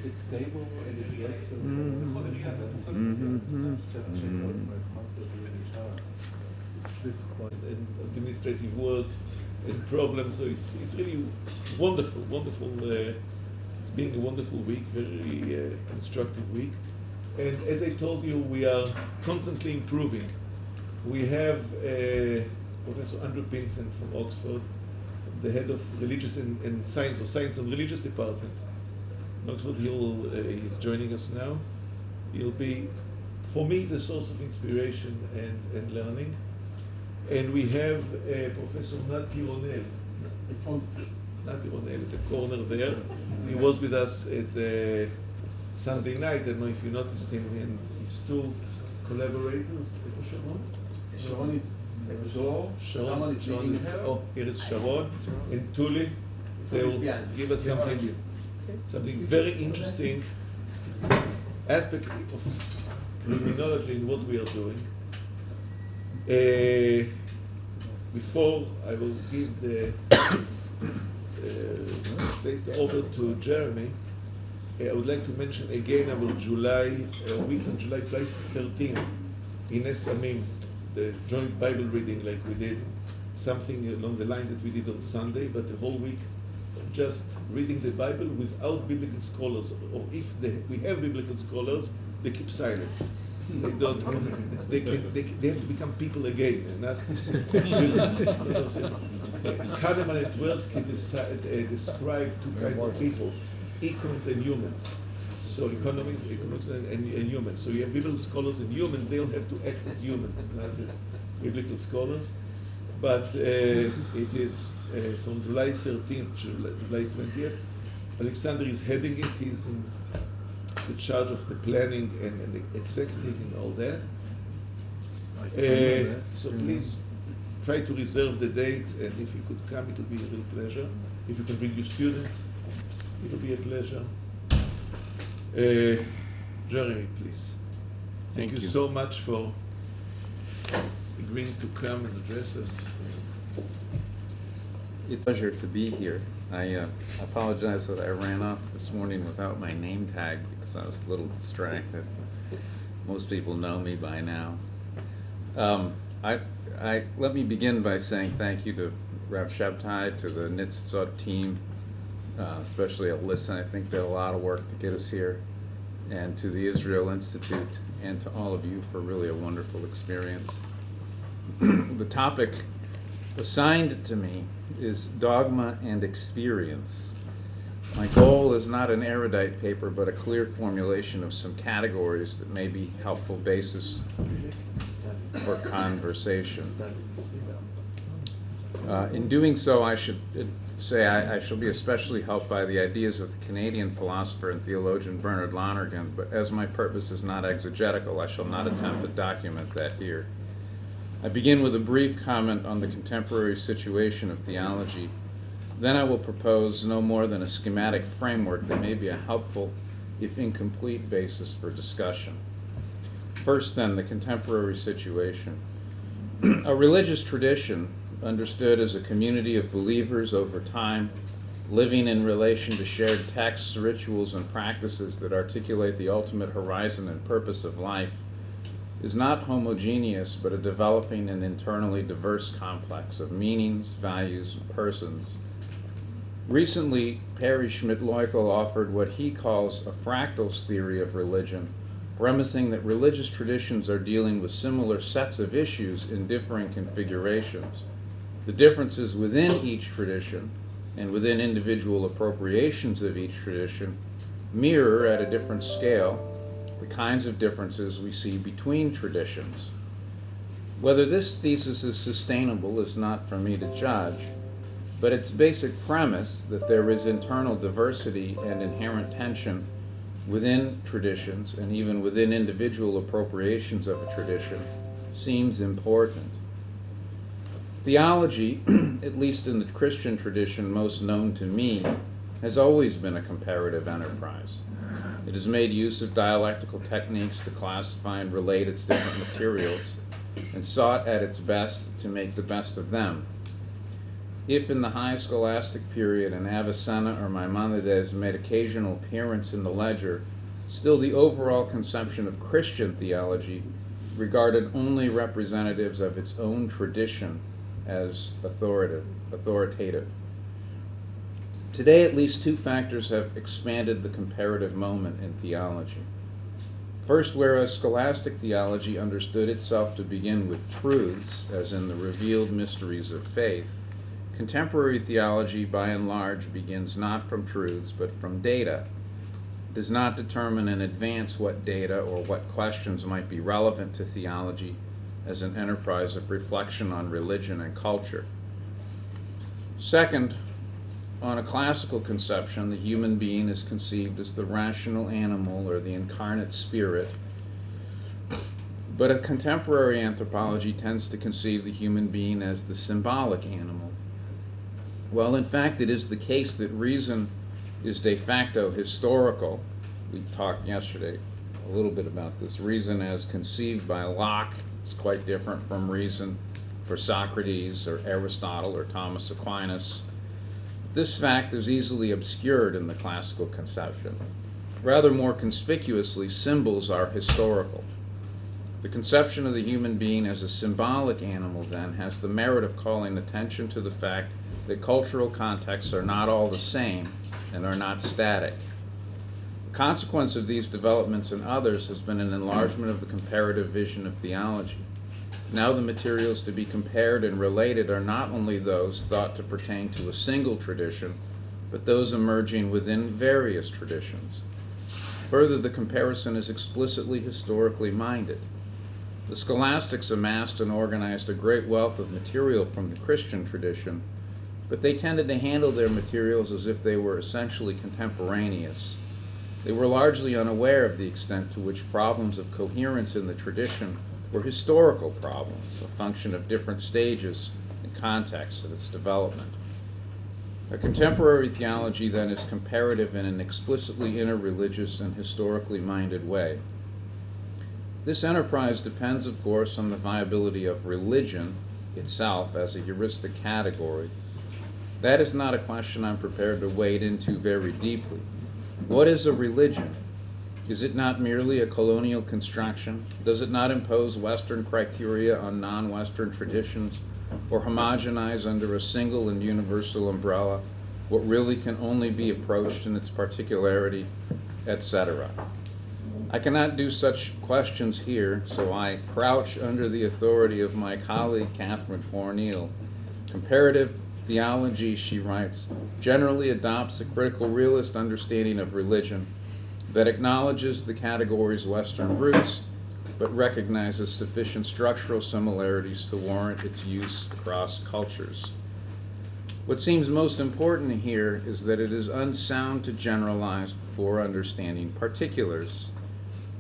It's stable and it reacts just check my constantly this and administrative work and problems, so it's really wonderful. It's been a wonderful week, very constructive week. And as I told you, we are constantly improving. We have Professor Andrew Vincent from Oxford, the head of religious and science, or science and religious department in Oxford. He's joining us now. He'll be, for me, the source of inspiration and learning. And we have Professor Nati Ronel, at the corner there. He was with us at Sunday night. I don't know if you noticed him, and his two collaborators. Sharon is next door. Someone is leading her. Oh, here is Sharon and Tuli. They will give us something very interesting aspect of criminology in what we are doing. Before I will give the place over to Jeremy, I would like to mention again our week on July 13th in SMim, the joint Bible reading like we did, something along the line that we did on Sunday, but the whole week of just reading the Bible without biblical scholars, or if we have biblical scholars, they keep silent. They don't. They have to become people again, and not. Kahneman and Tversky describe two kinds of people: econs and humans. So economics and humans. So you have biblical scholars and humans. They'll have to act as humans, not as biblical scholars. But it is from July 13th to July 20th. Alexander is heading it. He's in the charge of the planning and the executive and all that. So please try to reserve the date, and if you could come, it will be a real pleasure. If you can bring your students, it will be a pleasure. Jeremy, please. Thank you so much for agreeing to come and address us. It's a pleasure to be here. I apologize that I ran off this morning without my name tag because I was a little distracted. Most people know me by now. Let me begin by saying thank you to Rav Shabtai, to the Nitzot team, especially Alyssa. I think did a lot of work to get us here, and to the Israel Institute, and to all of you for really a wonderful experience. The topic assigned to me is Dogma and Experience. My goal is not an erudite paper, but a clear formulation of some categories that may be helpful basis for conversation. In doing so, I should say I shall be especially helped by the ideas of the Canadian philosopher and theologian Bernard Lonergan, but as my purpose is not exegetical, I shall not attempt to document that here. I begin with a brief comment on the contemporary situation of theology. Then I will propose no more than a schematic framework that may be a helpful, if incomplete, basis for discussion. First, then, the contemporary situation. A religious tradition, understood as a community of believers over time, living in relation to shared texts, rituals, and practices that articulate the ultimate horizon and purpose of life, is not homogeneous, but a developing and internally diverse complex of meanings, values, and persons. Recently, Perry Schmidt-Leukel offered what he calls a fractals theory of religion, premising that religious traditions are dealing with similar sets of issues in differing configurations. The differences within each tradition and within individual appropriations of each tradition mirror at a different scale the kinds of differences we see between traditions. Whether this thesis is sustainable is not for me to judge, but its basic premise that there is internal diversity and inherent tension within traditions and even within individual appropriations of a tradition seems important. Theology, at least in the Christian tradition most known to me, has always been a comparative enterprise. It has made use of dialectical techniques to classify and relate its different materials, and sought at its best to make the best of them. If in the high scholastic period an Avicenna or Maimonides made occasional appearance in the ledger, still the overall conception of Christian theology regarded only representatives of its own tradition as authoritative. Today, at least two factors have expanded the comparative moment in theology. First, whereas scholastic theology understood itself to begin with truths, as in the revealed mysteries of faith, contemporary theology, by and large, begins not from truths, but from data. It does not determine in advance what data or what questions might be relevant to theology as an enterprise of reflection on religion and culture. Second, on a classical conception, the human being is conceived as the rational animal or the incarnate spirit, but a contemporary anthropology tends to conceive the human being as the symbolic animal. Well, in fact, it is the case that reason is de facto historical. We talked yesterday a little bit about this. Reason as conceived by Locke is quite different from reason for Socrates or Aristotle or Thomas Aquinas. This fact is easily obscured in the classical conception. Rather more conspicuously, symbols are historical. The conception of the human being as a symbolic animal, then, has the merit of calling attention to the fact that cultural contexts are not all the same and are not static. The consequence of these developments and others has been an enlargement of the comparative vision of theology. Now the materials to be compared and related are not only those thought to pertain to a single tradition, but those emerging within various traditions. Further, the comparison is explicitly historically minded. The scholastics amassed and organized a great wealth of material from the Christian tradition, but they tended to handle their materials as if they were essentially contemporaneous. They were largely unaware of the extent to which problems of coherence in the tradition were historical problems, a function of different stages and contexts of its development. A contemporary theology, then, is comparative in an explicitly interreligious and historically minded way. This enterprise depends, of course, on the viability of religion itself as a heuristic category. That is not a question I'm prepared to wade into very deeply. What is a religion? Is it not merely a colonial construction? Does it not impose Western criteria on non-Western traditions, or homogenize under a single and universal umbrella what really can only be approached in its particularity, etc.? I cannot do such questions here, so I crouch under the authority of my colleague Catherine Corneille. Comparative theology, she writes, generally adopts a critical realist understanding of religion that acknowledges the category's Western roots, but recognizes sufficient structural similarities to warrant its use across cultures. What seems most important here is that it is unsound to generalize before understanding particulars.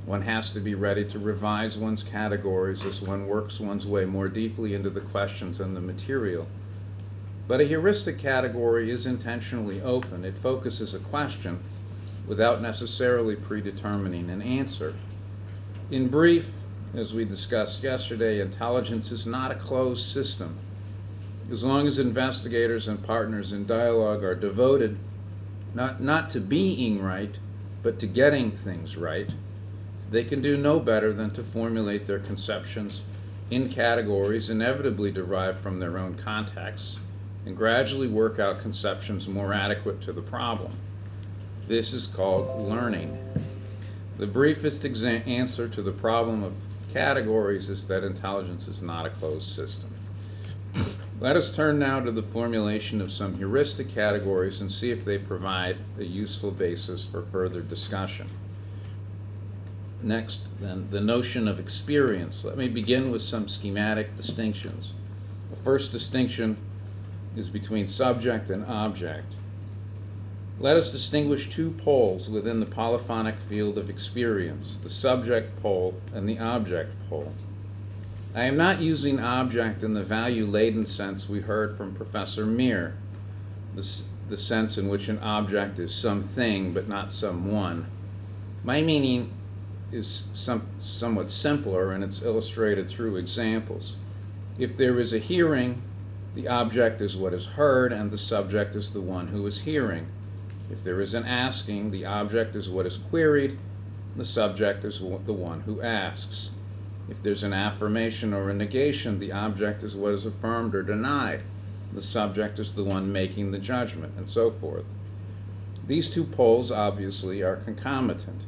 One has to be ready to revise one's categories as one works one's way more deeply into the questions and the material. But a heuristic category is intentionally open. It focuses a question without necessarily predetermining an answer. In brief, as we discussed yesterday, intelligence is not a closed system. As long as investigators and partners in dialogue are devoted not to being right, but to getting things right, they can do no better than to formulate their conceptions in categories inevitably derived from their own contexts, and gradually work out conceptions more adequate to the problem. This is called learning. The briefest answer to the problem of categories is that intelligence is not a closed system. Let us turn now to the formulation of some heuristic categories and see if they provide a useful basis for further discussion. Next, then, the notion of experience. Let me begin with some schematic distinctions. The first distinction is between subject and object. Let us distinguish two poles within the polyphonic field of experience, the subject pole and the object pole. I am not using object in the value-laden sense we heard from Professor Meir, the sense in which an object is something but not someone. My meaning is somewhat simpler, and it's illustrated through examples. If there is a hearing, The object is what is heard, and the subject is the one who is hearing. If there is an asking, the object is what is queried, the subject is the one who asks. If there's an affirmation or a negation, the object is what is affirmed or denied. The subject is the one making the judgment, and so forth. These two poles, obviously, are concomitant.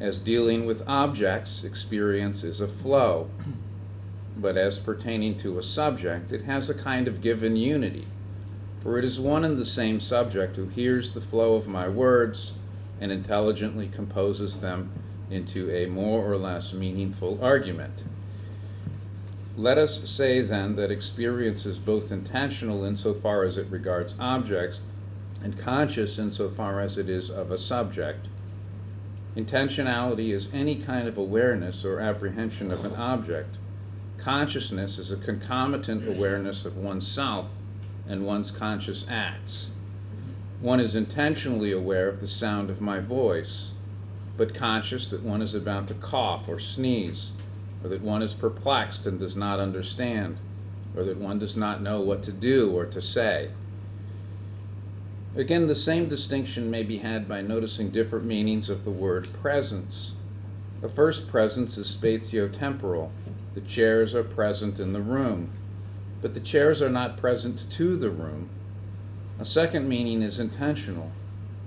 As dealing with objects, experience is a flow. But as pertaining to a subject, it has a kind of given unity. For it is one and the same subject who hears the flow of my words and intelligently composes them into a more or less meaningful argument. Let us say then that experience is both intentional insofar as it regards objects and conscious insofar as it is of a subject. Intentionality is any kind of awareness or apprehension of an object. Consciousness is a concomitant awareness of oneself and one's conscious acts. One is intentionally aware of the sound of my voice, but conscious that one is about to cough or sneeze, or that one is perplexed and does not understand, or that one does not know what to do or to say. Again, the same distinction may be had by noticing different meanings of the word presence. The first presence is spatio-temporal. The chairs are present in the room, but the chairs are not present to the room. A second meaning is intentional.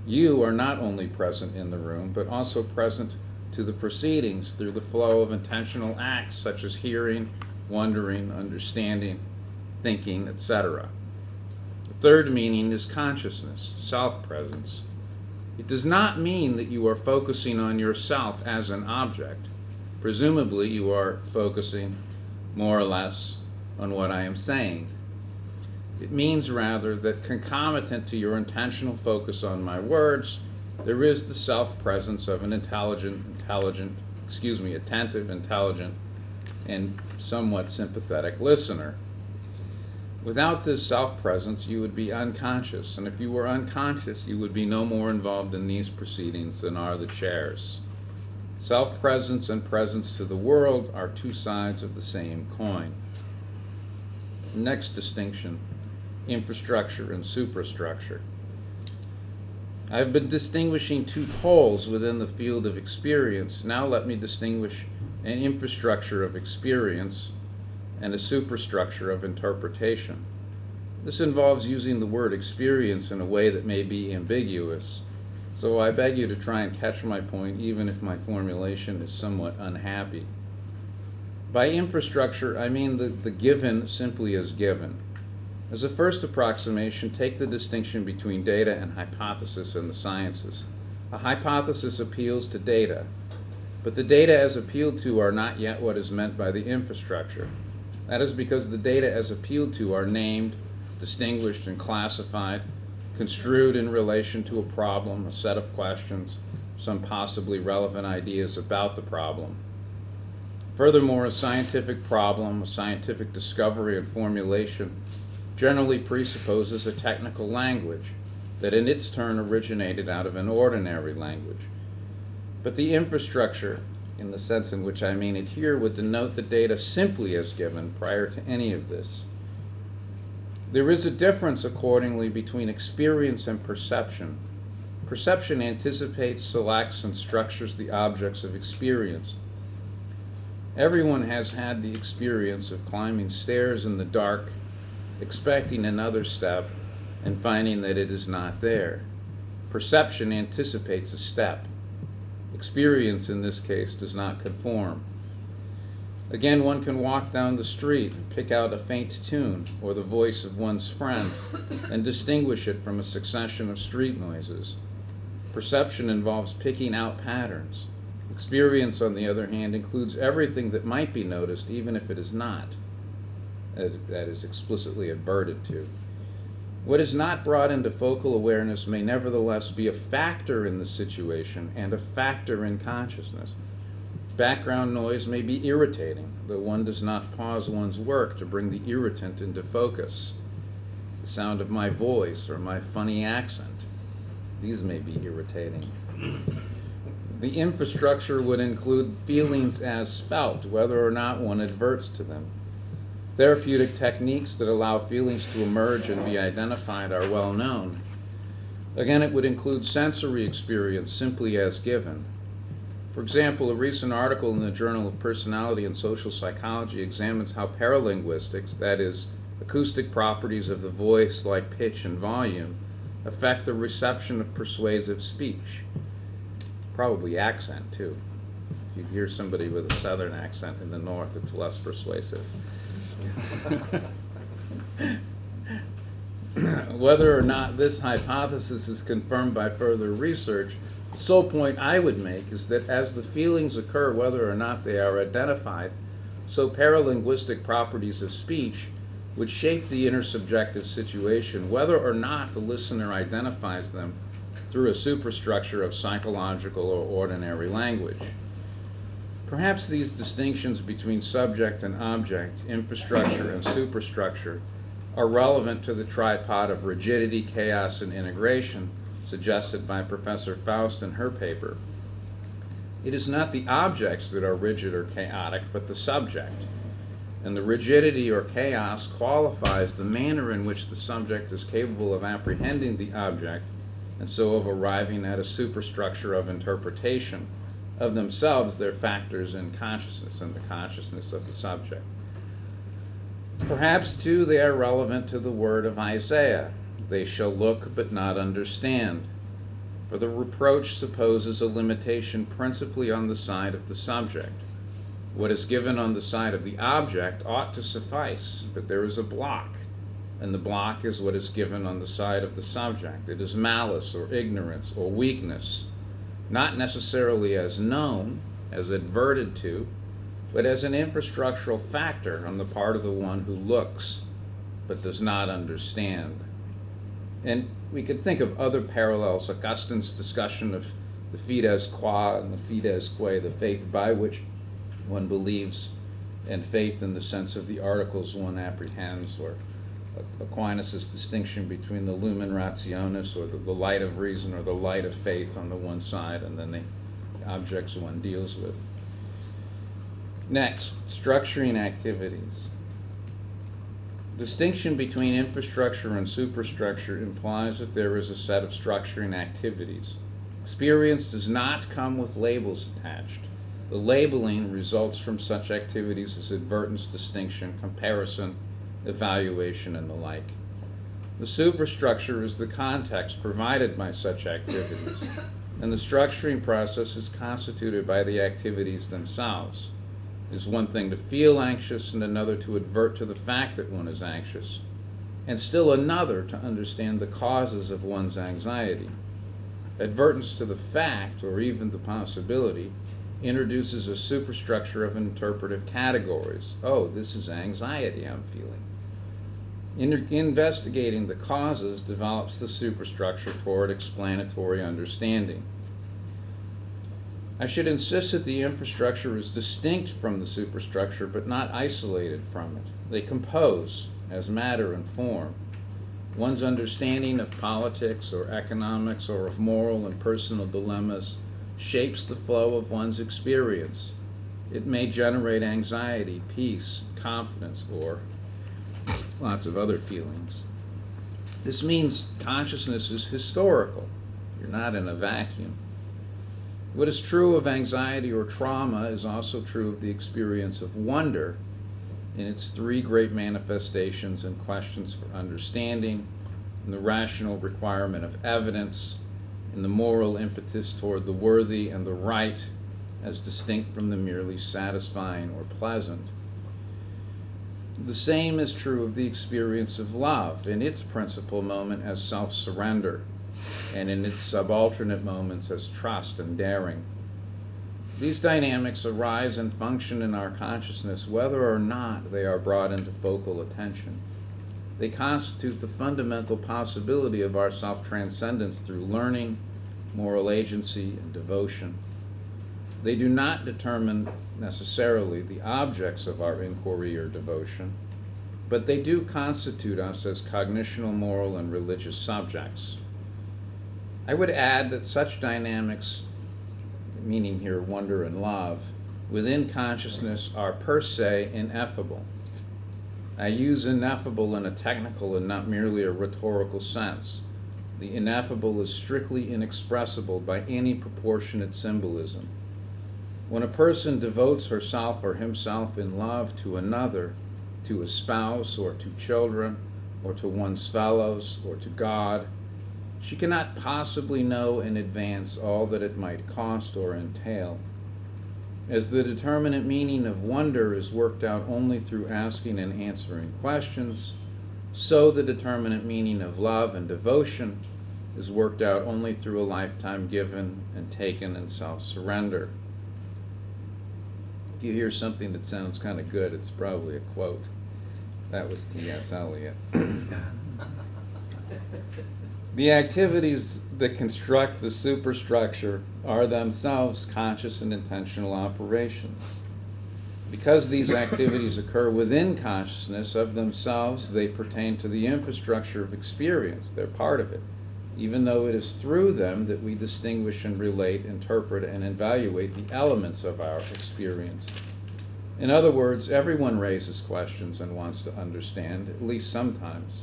You are not only present in the room, but also present to the proceedings through the flow of intentional acts such as hearing, wondering, understanding, thinking, etc. The third meaning is consciousness, self-presence. It does not mean that you are focusing on yourself as an object. Presumably, you are focusing more or less on what I am saying. It means rather that concomitant to your intentional focus on my words, there is the self-presence of an attentive, intelligent, and somewhat sympathetic listener. Without this self-presence, you would be unconscious, and if you were unconscious, you would be no more involved in these proceedings than are the chairs. Self-presence and presence to the world are two sides of the same coin. Next distinction, infrastructure and superstructure. I've been distinguishing two poles within the field of experience. Now let me distinguish an infrastructure of experience and a superstructure of interpretation. This involves using the word experience in a way that may be ambiguous, so I beg you to try and catch my point even if my formulation is somewhat unhappy. By infrastructure, I mean the given simply as given. As a first approximation, take the distinction between data and hypothesis in the sciences. A hypothesis appeals to data, but the data as appealed to are not yet what is meant by the infrastructure. That is because the data as appealed to are named, distinguished, and classified, construed in relation to a problem, a set of questions, some possibly relevant ideas about the problem. Furthermore, a scientific problem, a scientific discovery and formulation generally presupposes a technical language that in its turn originated out of an ordinary language. But the infrastructure, in the sense in which I mean it here, would denote the data simply as given prior to any of this. There is a difference, accordingly, between experience and perception. Perception anticipates, selects, and structures the objects of experience. Everyone has had the experience of climbing stairs in the dark, expecting another step, and finding that it is not there. Perception anticipates a step. Experience, in this case, does not conform. Again, one can walk down the street and pick out a faint tune or the voice of one's friend and distinguish it from a succession of street noises. Perception involves picking out patterns. Experience, on the other hand, includes everything that might be noticed, even if it is not. That is explicitly adverted to. What is not brought into focal awareness may nevertheless be a factor in the situation and a factor in consciousness. Background noise may be irritating, though one does not pause one's work to bring the irritant into focus. The sound of my voice or my funny accent, these may be irritating. The infrastructure would include feelings as felt, whether or not one adverts to them. Therapeutic techniques that allow feelings to emerge and be identified are well known. Again, it would include sensory experience simply as given. For example, a recent article in the Journal of Personality and Social Psychology examines how paralinguistics, that is, acoustic properties of the voice like pitch and volume, affect the reception of persuasive speech. Probably accent, too. If you hear somebody with a southern accent in the north, it's less persuasive. Whether or not this hypothesis is confirmed by further research, the sole point I would make is that as the feelings occur, whether or not they are identified, so paralinguistic properties of speech would shape the intersubjective situation, whether or not the listener identifies them through a superstructure of psychological or ordinary language. Perhaps these distinctions between subject and object, infrastructure and superstructure, are relevant to the tripod of rigidity, chaos, and integration suggested by Professor Faust in her paper. It is not the objects that are rigid or chaotic, but the subject. And the rigidity or chaos qualifies the manner in which the subject is capable of apprehending the object, and so of arriving at a superstructure of interpretation of themselves, their factors in consciousness and the consciousness of the subject. Perhaps, too, they are relevant to the word of Isaiah, "They shall look but not understand," for the reproach supposes a limitation principally on the side of the subject. What is given on the side of the object ought to suffice, but there is a block, and the block is what is given on the side of the subject. It is malice or ignorance or weakness, not necessarily as known, as adverted to, but as an infrastructural factor on the part of the one who looks but does not understand. And we could think of other parallels. Augustine's discussion of the fides qua and the fides quae, the faith by which one believes, and faith in the sense of the articles one apprehends, or Aquinas' distinction between the lumen rationis, or the light of reason, or the light of faith on the one side, and then the objects one deals with. Next, structuring activities. Distinction between infrastructure and superstructure implies that there is a set of structuring activities. Experience does not come with labels attached. The labeling results from such activities as advertence, distinction, comparison, evaluation, and the like. The superstructure is the context provided by such activities, and the structuring process is constituted by the activities themselves. It is one thing to feel anxious and another to advert to the fact that one is anxious, and still another to understand the causes of one's anxiety. Advertence to the fact, or even the possibility, introduces a superstructure of interpretive categories. Oh, this is anxiety I'm feeling. Investigating the causes develops the superstructure toward explanatory understanding. I should insist that the infrastructure is distinct from the superstructure, but not isolated from it. They compose as matter and form. One's understanding of politics or economics or of moral and personal dilemmas shapes the flow of one's experience. It may generate anxiety, peace, confidence, or lots of other feelings. This means consciousness is historical. You're not in a vacuum. What is true of anxiety or trauma is also true of the experience of wonder in its three great manifestations and questions for understanding, in the rational requirement of evidence, in the moral impetus toward the worthy and the right as distinct from the merely satisfying or pleasant. The same is true of the experience of love in its principal moment as self-surrender, and in its subalternate moments as trust and daring. These dynamics arise and function in our consciousness whether or not they are brought into focal attention. They constitute the fundamental possibility of our self-transcendence through learning, moral agency, and devotion. They do not determine necessarily the objects of our inquiry or devotion, but they do constitute us as cognitional, moral, and religious subjects. I would add that such dynamics, meaning here wonder and love, within consciousness are per se ineffable. I use ineffable in a technical and not merely a rhetorical sense. The ineffable is strictly inexpressible by any proportionate symbolism. When a person devotes herself or himself in love to another, to a spouse or to children, or to one's fellows, or to God, she cannot possibly know in advance all that it might cost or entail. As the determinate meaning of wonder is worked out only through asking and answering questions, so the determinate meaning of love and devotion is worked out only through a lifetime given and taken in self-surrender. If you hear something that sounds kind of good, it's probably a quote. That was T.S. Eliot. The activities that construct the superstructure are themselves conscious and intentional operations. Because these activities occur within consciousness of themselves, they pertain to the infrastructure of experience. They're part of it, even though it is through them that we distinguish and relate, interpret, and evaluate the elements of our experience. In other words, everyone raises questions and wants to understand, at least sometimes.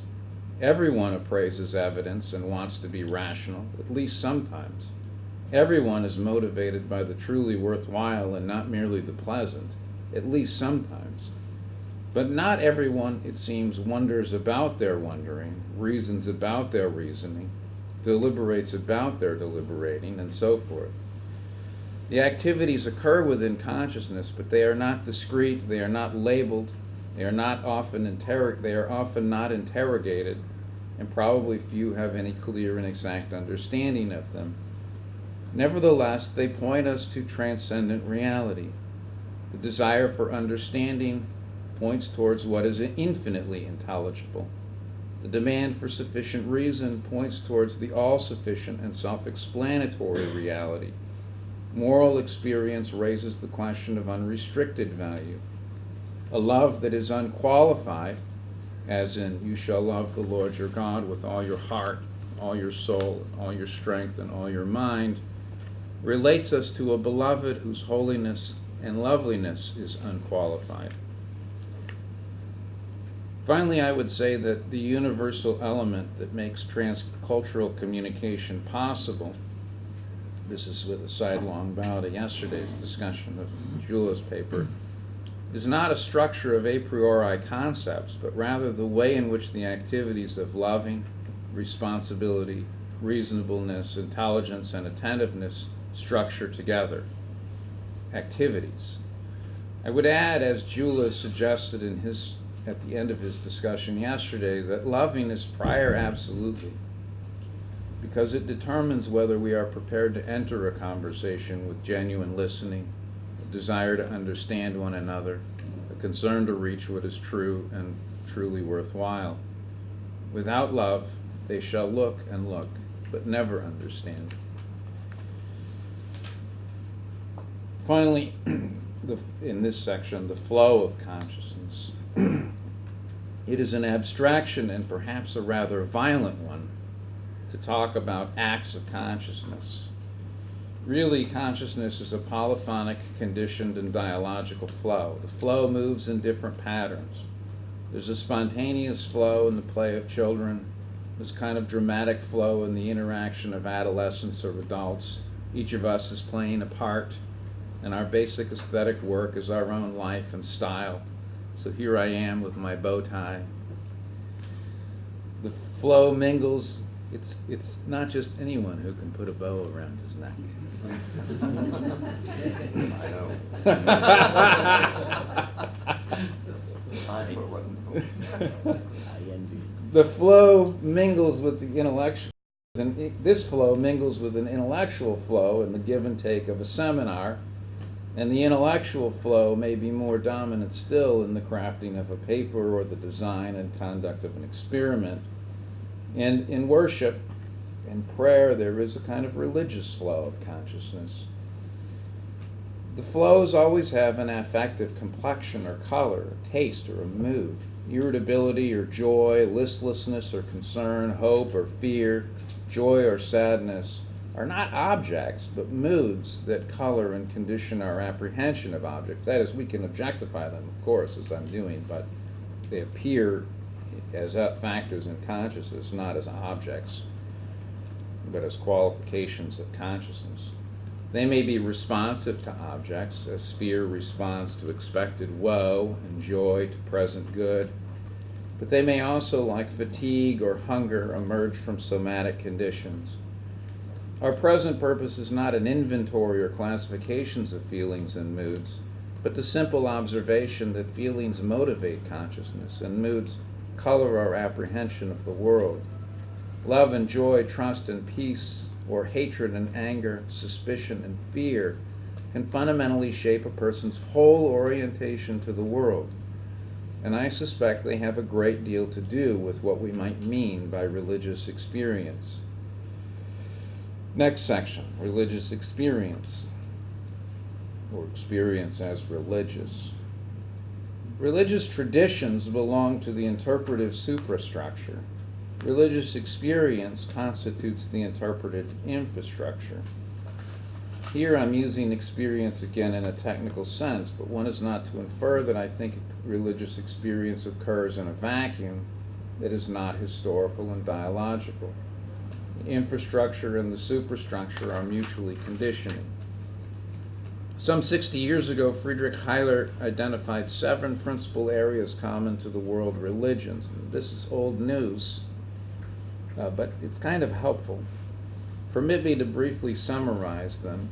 Everyone appraises evidence and wants to be rational, at least sometimes. Everyone is motivated by the truly worthwhile and not merely the pleasant, at least sometimes. But not everyone, it seems, wonders about their wondering, reasons about their reasoning, deliberates about their deliberating, and so forth. The activities occur within consciousness, but they are not discrete, they are not labeled, they are often not interrogated, and probably few have any clear and exact understanding of them. Nevertheless, they point us to transcendent reality. The desire for understanding points towards what is infinitely intelligible. The demand for sufficient reason points towards the all-sufficient and self-explanatory reality. Moral experience raises the question of unrestricted value. A love that is unqualified, as in, you shall love the Lord your God with all your heart, all your soul, all your strength, and all your mind, relates us to a beloved whose holiness and loveliness is unqualified. Finally, I would say that the universal element that makes transcultural communication possible, this is with a sidelong bow to yesterday's discussion of Jula's paper, is not a structure of a priori concepts, but rather the way in which the activities of loving, responsibility, reasonableness, intelligence, and attentiveness structure together. Activities. I would add, as Jula suggested at the end of his discussion yesterday, that loving is prior absolutely, because it determines whether we are prepared to enter a conversation with genuine listening, a desire to understand one another, a concern to reach what is true and truly worthwhile. Without love, they shall look and look, but never understand. Finally, in this section, the flow of consciousness. It is an abstraction and perhaps a rather violent one to talk about acts of consciousness. Really, consciousness is a polyphonic, conditioned, and dialogical flow. The flow moves in different patterns. There's a spontaneous flow in the play of children. There's kind of dramatic flow in the interaction of adolescents or adults. Each of us is playing a part, and our basic aesthetic work is our own life and style. So here I am with my bow tie. The flow mingles. It's not just anyone who can put a bow around his neck. I know. I for one. I envy. The flow mingles with the intellectual. This flow mingles with an intellectual flow in the give and take of a seminar, and the intellectual flow may be more dominant still in the crafting of a paper or the design and conduct of an experiment. And in worship and prayer, there is a kind of religious flow of consciousness. The flows always have an affective complexion or color, a taste or a mood. Irritability or joy, listlessness or concern, hope or fear, joy or sadness are not objects, but moods that color and condition our apprehension of objects. That is, we can objectify them, of course, as I'm doing, but they appear as factors in consciousness, not as objects, but as qualifications of consciousness. They may be responsive to objects, as fear responds to expected woe and joy to present good, but they may also, like fatigue or hunger, emerge from somatic conditions. Our present purpose is not an inventory or classifications of feelings and moods, but the simple observation that feelings motivate consciousness and moods color our apprehension of the world. Love and joy, trust and peace, or hatred and anger, suspicion and fear can fundamentally shape a person's whole orientation to the world, and I suspect they have a great deal to do with what we might mean by religious experience. Next section, religious experience, or experience as religious. Religious traditions belong to the interpretive suprastructure. Religious experience constitutes the interpretive infrastructure. Here I'm using experience again in a technical sense, but one is not to infer that I think religious experience occurs in a vacuum that is not historical and dialogical. The infrastructure and the superstructure are mutually conditioning. Some 60 years ago, Friedrich Heiler identified 7 principal areas common to the world religions. This is old news, but it's kind of helpful. Permit me to briefly summarize them,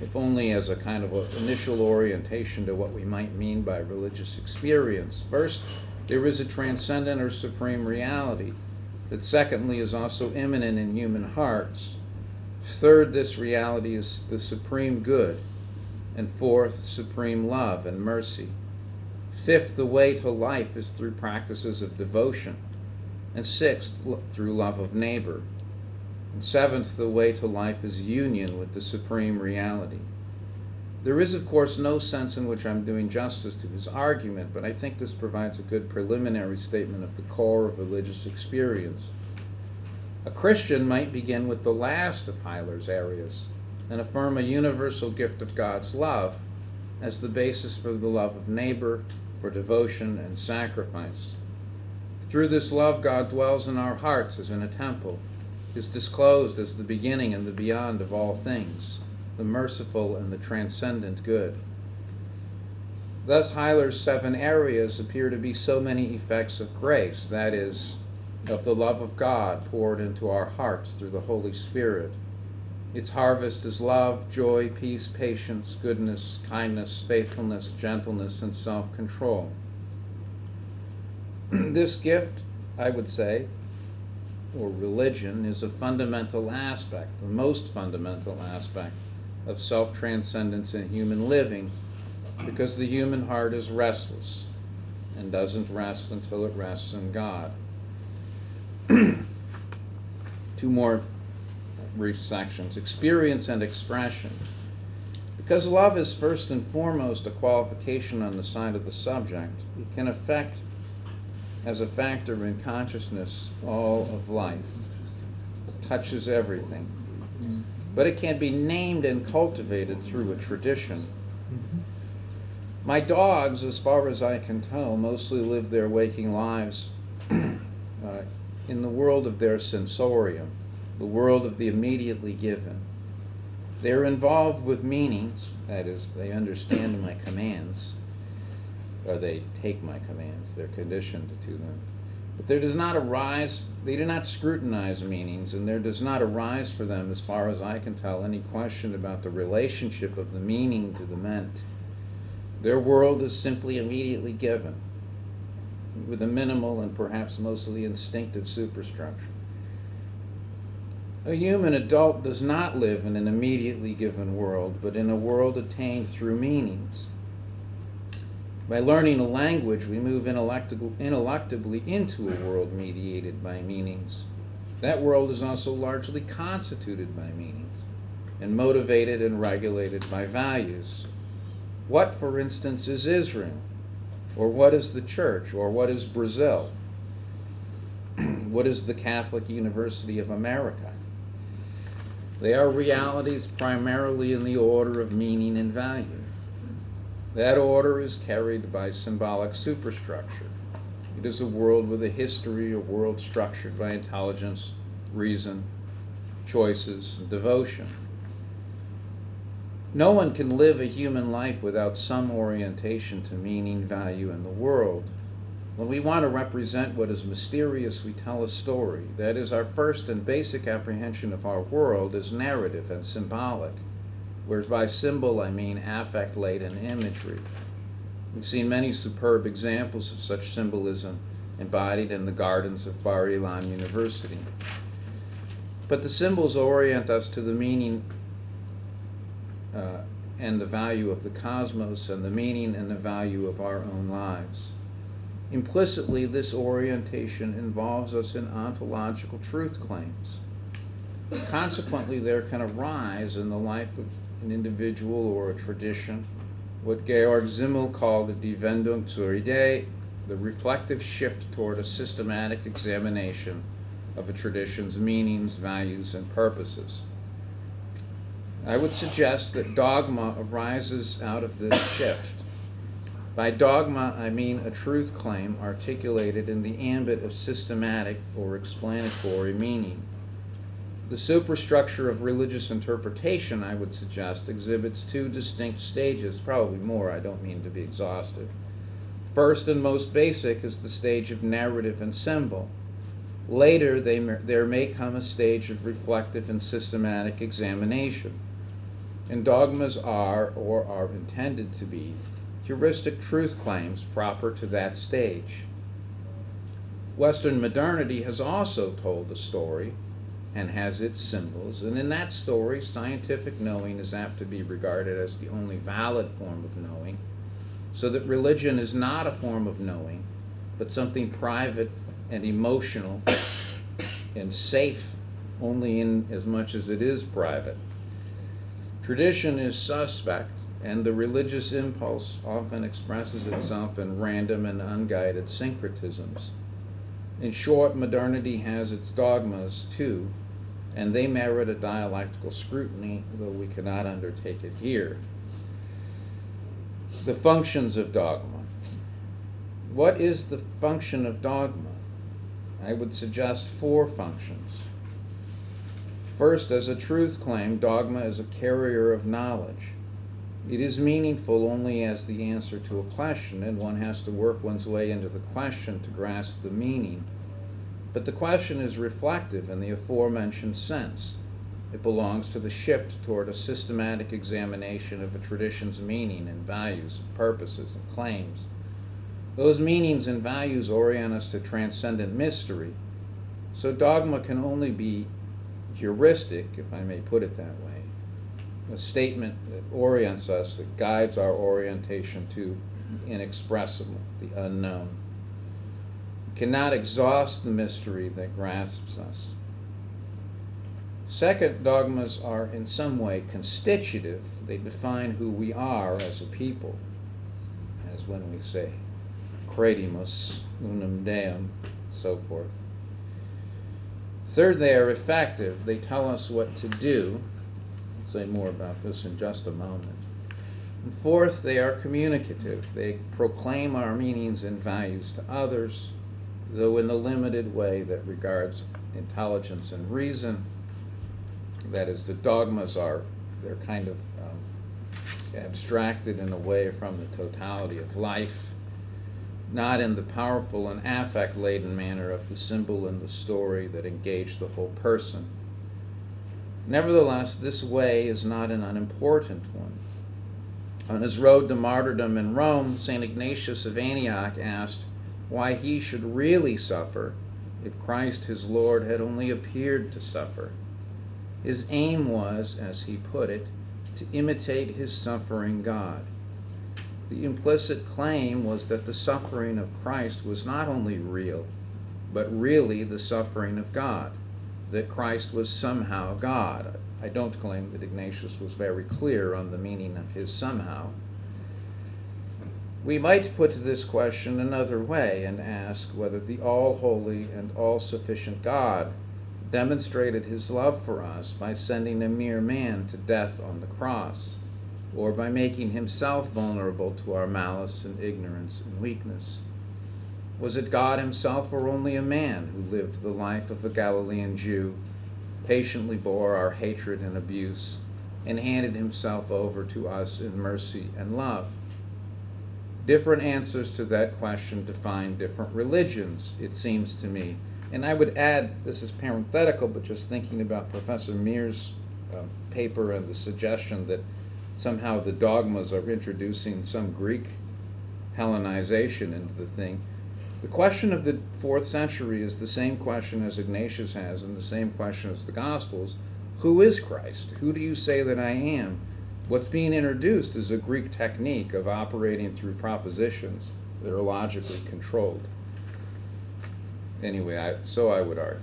if only as a kind of initial orientation to what we might mean by religious experience. First, there is a transcendent or supreme reality that secondly is also immanent in human hearts. Third, this reality is the supreme good. And fourth, supreme love and mercy. Fifth, the way to life is through practices of devotion. And sixth, through love of neighbor. And seventh, the way to life is union with the supreme reality. There is, of course, no sense in which I'm doing justice to his argument, but I think this provides a good preliminary statement of the core of religious experience. A Christian might begin with the last of Heiler's areas and affirm a universal gift of God's love as the basis for the love of neighbor, for devotion and sacrifice. Through this love, God dwells in our hearts as in a temple, is disclosed as the beginning and the beyond of all things, the merciful and the transcendent good. Thus, Heiler's 7 areas appear to be so many effects of grace, that is, of the love of God poured into our hearts through the Holy Spirit. Its harvest is love, joy, peace, patience, goodness, kindness, faithfulness, gentleness, and self-control. This gift, I would say, or religion, is a fundamental aspect, the most fundamental aspect of self-transcendence in human living, because the human heart is restless and doesn't rest until it rests in God. 2 more brief sections. Experience and expression. Because love is first and foremost a qualification on the side of the subject, it can affect as a factor in consciousness all of life. It touches everything. But it can be named and cultivated through a tradition. My dogs, as far as I can tell, mostly live their waking lives in the world of their sensorium, the world of the immediately given. They're involved with meanings, that is, they understand my commands, or they take my commands, they're conditioned to them. But there does not arise, they do not scrutinize meanings, and there does not arise for them, as far as I can tell, any question about the relationship of the meaning to the meant. Their world is simply immediately given, with a minimal and perhaps mostly instinctive superstructure. A human adult does not live in an immediately given world, but in a world attained through meanings. By learning a language, we move ineluctably into a world mediated by meanings. That world is also largely constituted by meanings, and motivated and regulated by values. What, for instance, is Israel? Or what is the church? Or what is Brazil? What is the Catholic University of America? They are realities primarily in the order of meaning and value. That order is carried by symbolic superstructure. It is a world with a history, a world structured by intelligence, reason, choices, and devotion. No one can live a human life without some orientation to meaning, value, and the world. When we want to represent what is mysterious, we tell a story. That is, our first and basic apprehension of our world is narrative and symbolic, whereas by symbol I mean affect-laden imagery. We've seen many superb examples of such symbolism embodied in the gardens of Bar-Ilan University. But the symbols orient us to the meaning and the value of the cosmos, and the meaning and the value of our own lives. Implicitly, this orientation involves us in ontological truth claims. Consequently, there can arise in the life of an individual or a tradition what Georg Simmel called a Die Wendung zur Idee, the reflective shift toward a systematic examination of a tradition's meanings, values, and purposes. I would suggest that dogma arises out of this shift. By dogma, I mean a truth claim articulated in the ambit of systematic or explanatory meaning. The superstructure of religious interpretation, I would suggest, exhibits two distinct stages, probably more, I don't mean to be exhaustive. First and most basic is the stage of narrative and symbol. Later, there may come a stage of reflective and systematic examination. And dogmas are, or are intended to be, heuristic truth claims proper to that stage. Western modernity has also told a story and has its symbols, and in that story, scientific knowing is apt to be regarded as the only valid form of knowing, so that religion is not a form of knowing, but something private and emotional and safe only in as much as it is private. Tradition is suspect, and the religious impulse often expresses itself in random and unguided syncretisms. In short, modernity has its dogmas too, and they merit a dialectical scrutiny, though we cannot undertake it here. The functions of dogma. What is the function of dogma? I would suggest 4 functions. First, as a truth claim, dogma is a carrier of knowledge. It is meaningful only as the answer to a question, and one has to work one's way into the question to grasp the meaning. But the question is reflective in the aforementioned sense. It belongs to the shift toward a systematic examination of a tradition's meaning and values, and purposes, and claims. Those meanings and values orient us to transcendent mystery, so dogma can only be heuristic, if I may put it that way, a statement that orients us, that guides our orientation to inexpressible, the unknown. It cannot exhaust the mystery that grasps us. Second, dogmas are in some way constitutive. They define who we are as a people, as when we say, credimus unum Deum, so forth. Third, they are effective. They tell us what to do. I'll say more about this in just a moment. And fourth, they are communicative. They proclaim our meanings and values to others, though in the limited way that regards intelligence and reason. That is, the dogmas they're kind of abstracted in a way from the totality of life, not in the powerful and affect-laden manner of the symbol and the story that engage the whole person. Nevertheless, this way is not an unimportant one. On his road to martyrdom in Rome, St. Ignatius of Antioch asked why he should really suffer if Christ his Lord had only appeared to suffer. His aim was, as he put it, to imitate his suffering God. The implicit claim was that the suffering of Christ was not only real, but really the suffering of God, that Christ was somehow God. I don't claim that Ignatius was very clear on the meaning of his somehow. We might put this question another way and ask whether the all-holy and all-sufficient God demonstrated his love for us by sending a mere man to death on the cross. or by making himself vulnerable to our malice and ignorance and weakness? Was it God himself or only a man who lived the life of a Galilean Jew, patiently bore our hatred and abuse, and handed himself over to us in mercy and love? Different answers to that question define different religions, it seems to me. And I would add, this is parenthetical, but just thinking about Professor Mears' paper and the suggestion that somehow the dogmas are introducing some Greek Hellenization into the thing. The question of the 4th century is the same question as Ignatius has, and the same question as the Gospels. Who is Christ? Who do you say that I am? What's being introduced is a Greek technique of operating through propositions that are logically controlled. Anyway, so I would argue.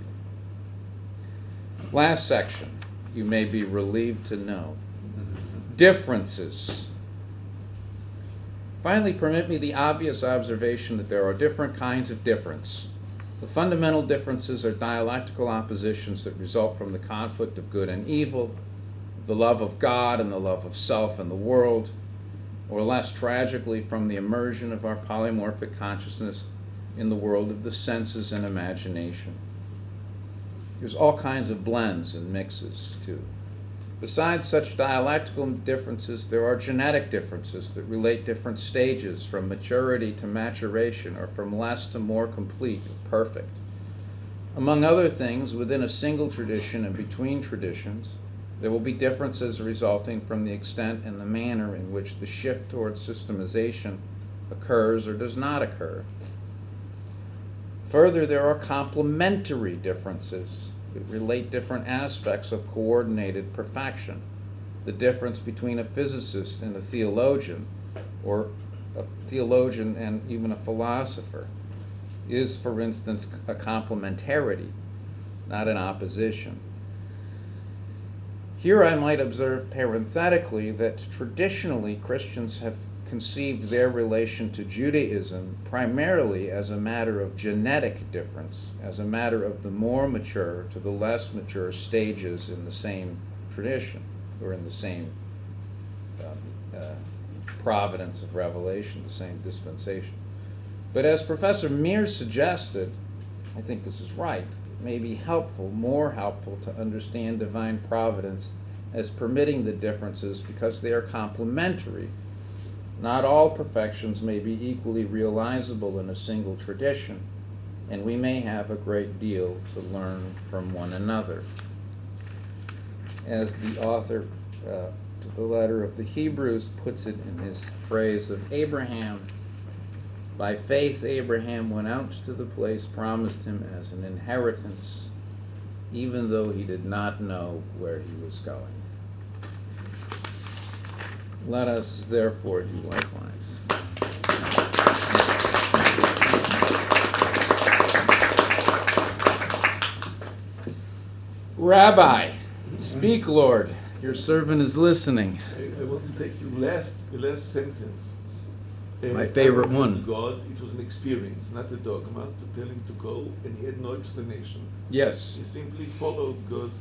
Last section, you may be relieved to know. Differences. Finally, permit me the obvious observation that there are different kinds of difference. The fundamental differences are dialectical oppositions that result from the conflict of good and evil, the love of God and the love of self and the world, or less tragically from the immersion of our polymorphic consciousness in the world of the senses and imagination. There's all kinds of blends and mixes, too. Besides such dialectical differences, there are genetic differences that relate different stages from maturity to maturation, or from less to more complete and perfect. Among other things, within a single tradition and between traditions, there will be differences resulting from the extent and the manner in which the shift towards systemization occurs or does not occur. Further, there are complementary differences that relate different aspects of coordinated perfection. The difference between a physicist and a theologian, or a theologian and even a philosopher, is, for instance, a complementarity, not an opposition. Here I might observe parenthetically that traditionally Christians have conceived their relation to Judaism primarily as a matter of genetic difference, as a matter of the more mature to the less mature stages in the same tradition, or in the same providence of revelation, the same dispensation. But as Professor Mears suggested, I think this is right, it may be helpful, more helpful, to understand divine providence as permitting the differences because they are complementary. Not all perfections may be equally realizable in a single tradition, and we may have a great deal to learn from one another. As the author to the letter of the Hebrews puts it in his praise of Abraham, by faith Abraham went out to the place promised him as an inheritance, even though he did not know where he was going. Let us therefore do likewise. Rabbi, speak, Lord. Your servant is listening. I want to take the last sentence. My favorite one. God, it was an experience, not a dogma, to tell him to go, and he had no explanation. Yes. He simply followed God.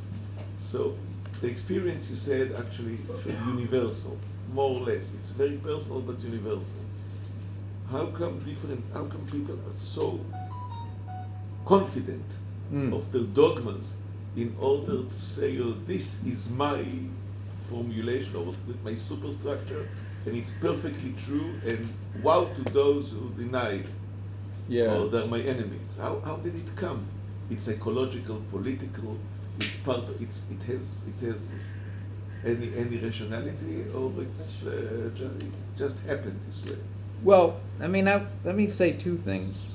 So the experience, you said, actually is universal, more or less. It's very personal, but universal. How come people are so confident of their dogmas in order to say, oh, this is my formulation or my superstructure, and it's perfectly true, and wow to those who deny it, or they're my enemies. How did it come? It's psychological, political. It's part of, it has any rationality, or it's just happened this way. Well, I mean, let me say two things.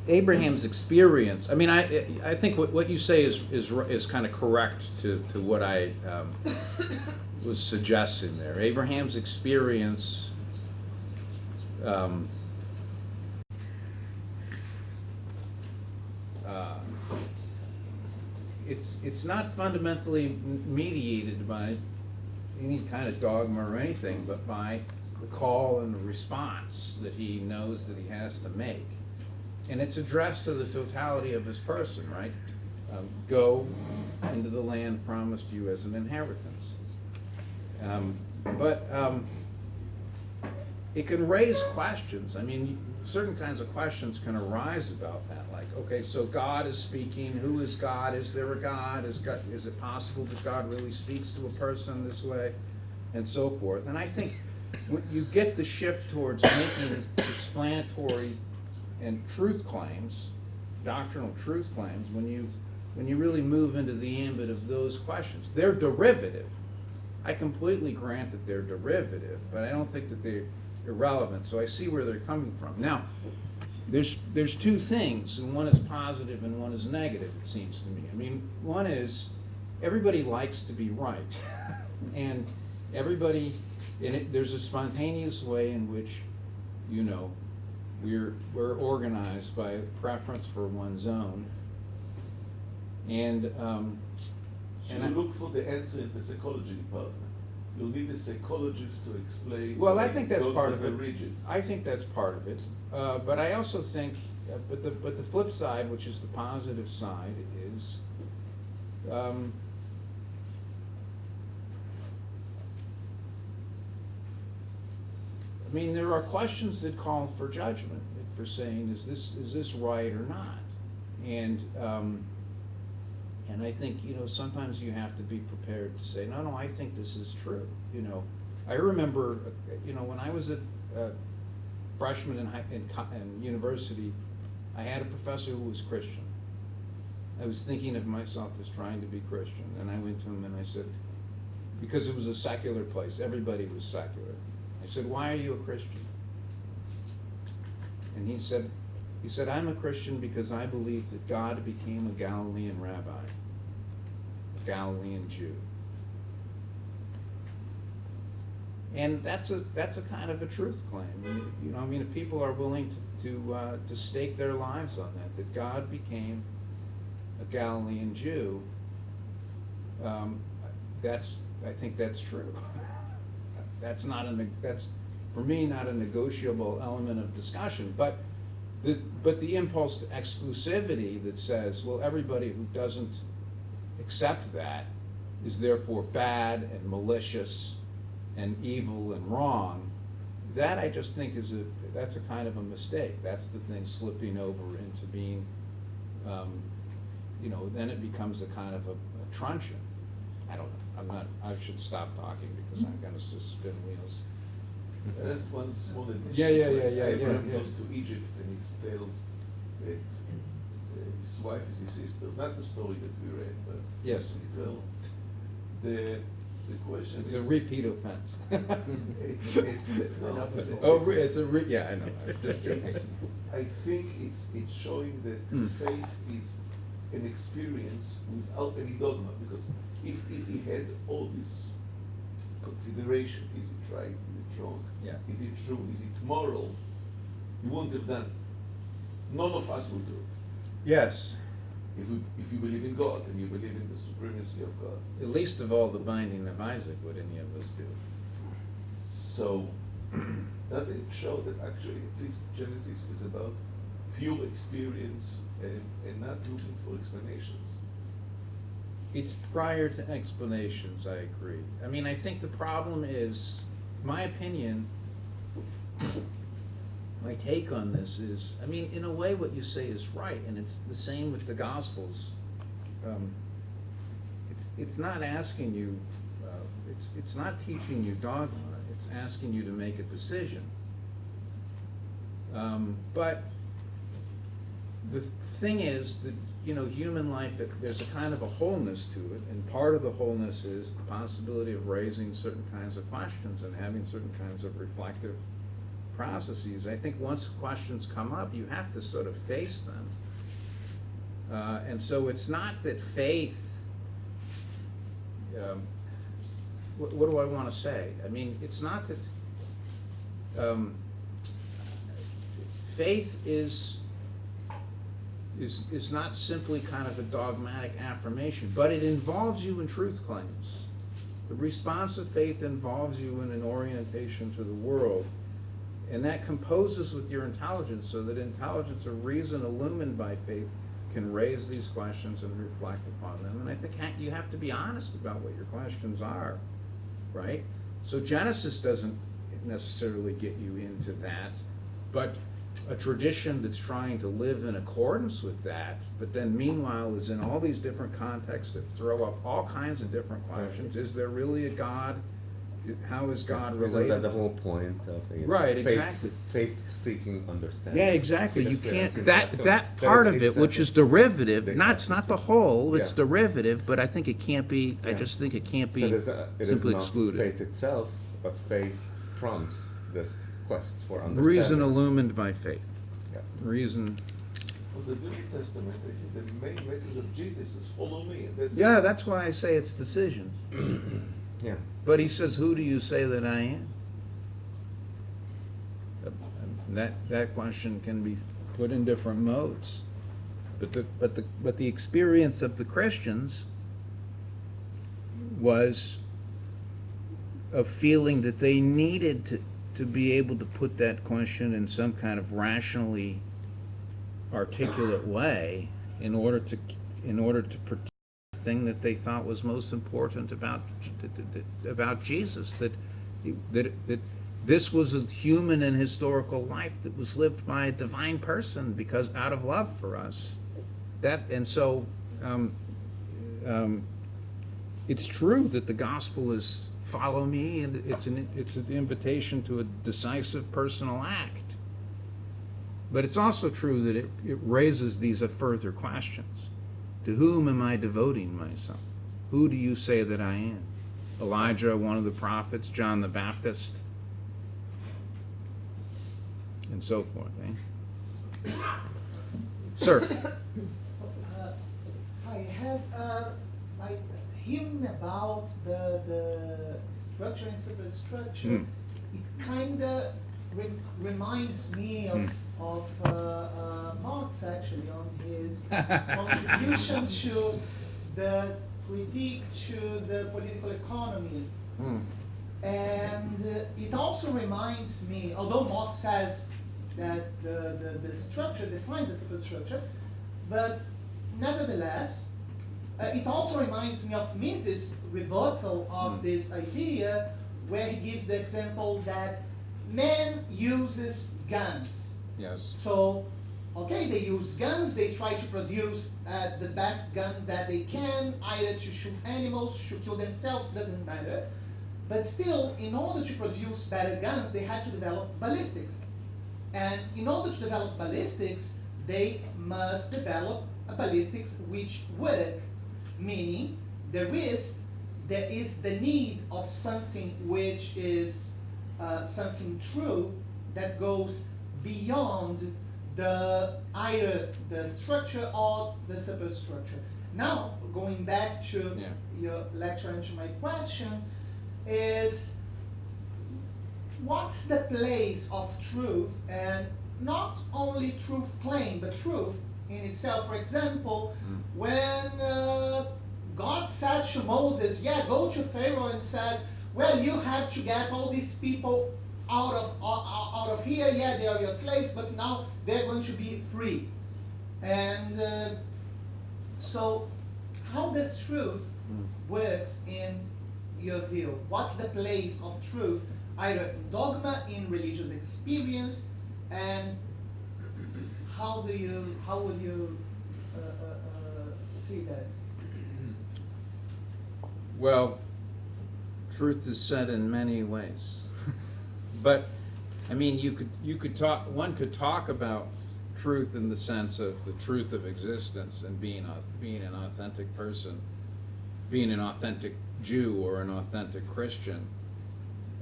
Abraham's experience. I mean, I think what you say is kind of correct to what I was suggesting there. Abraham's experience. It's not fundamentally mediated by any kind of dogma or anything, but by the call and the response that he knows that he has to make. And it's addressed to the totality of his person, right? go into the land promised you as an inheritance. But it can raise questions. I mean, certain kinds of questions can arise about that. Like, okay, so God is speaking. Who is God? Is there a God? Is it possible that God really speaks to a person this way? And so forth. And I think when you get the shift towards making explanatory and truth claims, doctrinal truth claims, when you really move into the ambit of those questions, they're derivative. I completely grant that they're derivative, but I don't think that they're irrelevant. So I see where they're coming from. Now, there's two things, and one is positive and one is negative, it seems to me. I mean, one is everybody likes to be right, and everybody, there's a spontaneous way in which, you know, we're organized by preference for one's own, and so you look for the answer in the psychology department. You'll need a psychologist to explain. Well, I think that's part of it. Rigid. I think that's part of it, but I also think, but the flip side, which is the positive side, is I mean, there are questions that call for judgment, for saying, is this right or not? And I think, you know, sometimes you have to be prepared to say, no, I think this is true. You know, I remember, you know, when I was a freshman in university, I had a professor who was Christian. I was thinking of myself as trying to be Christian, and I went to him and I said, because it was a secular place, everybody was secular. I said, why are you a Christian? And he said, I'm a Christian because I believe that God became a Galilean rabbi, a Galilean Jew. And that's a kind of a truth claim. You know, I mean, if people are willing to stake their lives on that God became a Galilean Jew, I think that's true. That's for me not a negotiable element of discussion, but the impulse to exclusivity that says, well, everybody who doesn't accept that is therefore bad and malicious and evil and wrong, that I just think that's a kind of a mistake. That's the thing slipping over into being, you know, then it becomes a kind of a truncheon. I don't know. I should stop talking because I'm going to spin wheels. That's one small addition. Yeah. Abraham goes to Egypt and he tells that his wife is his sister. Not the story that we read, but yes. Well, the question it's is... a repeat offense. it's yeah, I know. Just joking. I think it's showing that faith is an experience without any dogma, because if he had all this consideration, is it right, is it wrong, is it true, is it moral, you wouldn't have done it. None of us would do it. Yes. If you believe in God and you believe in the supremacy of God. At least of all the binding of Isaac would any of us do. So does it show that actually at least Genesis is about pure experience and not looking for explanations? It's prior to explanations, I agree. I mean, I think the problem is, my opinion, my take on this is, I mean, in a way what you say is right, and it's the same with the Gospels. It's not asking you, it's not teaching you dogma, it's asking you to make a decision. But the thing is that, you know, human life, there's a kind of a wholeness to it, and part of the wholeness is the possibility of raising certain kinds of questions and having certain kinds of reflective processes. I think once questions come up, you have to sort of face them. And so it's not that faith, what do I want to say? I mean, it's not that faith is not simply kind of a dogmatic affirmation, but it involves you in truth claims. The response of faith involves you in an orientation to the world, and that composes with your intelligence, so that intelligence or reason illumined by faith can raise these questions and reflect upon them. And I think you have to be honest about what your questions are, right? So Genesis doesn't necessarily get you into that, but a tradition that's trying to live in accordance with that, but then meanwhile is in all these different contexts that throw up all kinds of different questions. Is there really a God? How is God related? Isn't that the whole point of Right, exactly. Faith-seeking understanding? Yeah, exactly. You Because can't, there is that part of it, which is derivative, it's not the whole, it's Yeah. derivative, but I think it can't be, I Yeah. just think it can't So be it is simply not excluded. faith itself, but faith trumps this quest for understanding. Reason illumined by faith. Yeah. Reason, For the New Testament, I think the main message of Jesus is follow me. And that's why I say it's decision. Yeah. But he says, who do you say that I am? That question can be put in different modes. But the experience of the Christians was a feeling that they needed to be able to put that question in some kind of rationally articulate way in order to protect the thing that they thought was most important about Jesus, that this was a human and historical life that was lived by a divine person because out of love for us. It's true that the gospel is follow me, and it's an invitation to a decisive personal act. But it's also true that it raises these further questions. To whom am I devoting myself? Who do you say that I am? Elijah, one of the prophets, John the Baptist, and so forth. Sir. I have by hearing about the structure and superstructure, it kind of reminds me of Marx, actually, on his contribution to the critique to the political economy. And it also reminds me, although Marx says that the structure defines the superstructure, but nevertheless, it also reminds me of Mises' rebuttal of this idea, where he gives the example that man uses guns. Yes. So, okay, they use guns, they try to produce the best gun that they can, either to shoot animals, to kill themselves, doesn't matter. But still, in order to produce better guns, they have to develop ballistics. And in order to develop ballistics, they must develop a ballistics which work, meaning there is the need of something which is something true that goes beyond either the structure or the superstructure. Now, going back to your lecture and to my question, is what's the place of truth, and not only truth claim, but truth in itself. For example, when God says to Moses, go to Pharaoh and says, well, you have to get all these people out of here, they are your slaves, but now they're going to be free. And so how does truth works in your view? What's the place of truth, either in dogma, in religious experience, and how would you see that? Well, truth is said in many ways. But I mean, one could talk about truth in the sense of the truth of existence and being an authentic person, being an authentic Jew or an authentic Christian,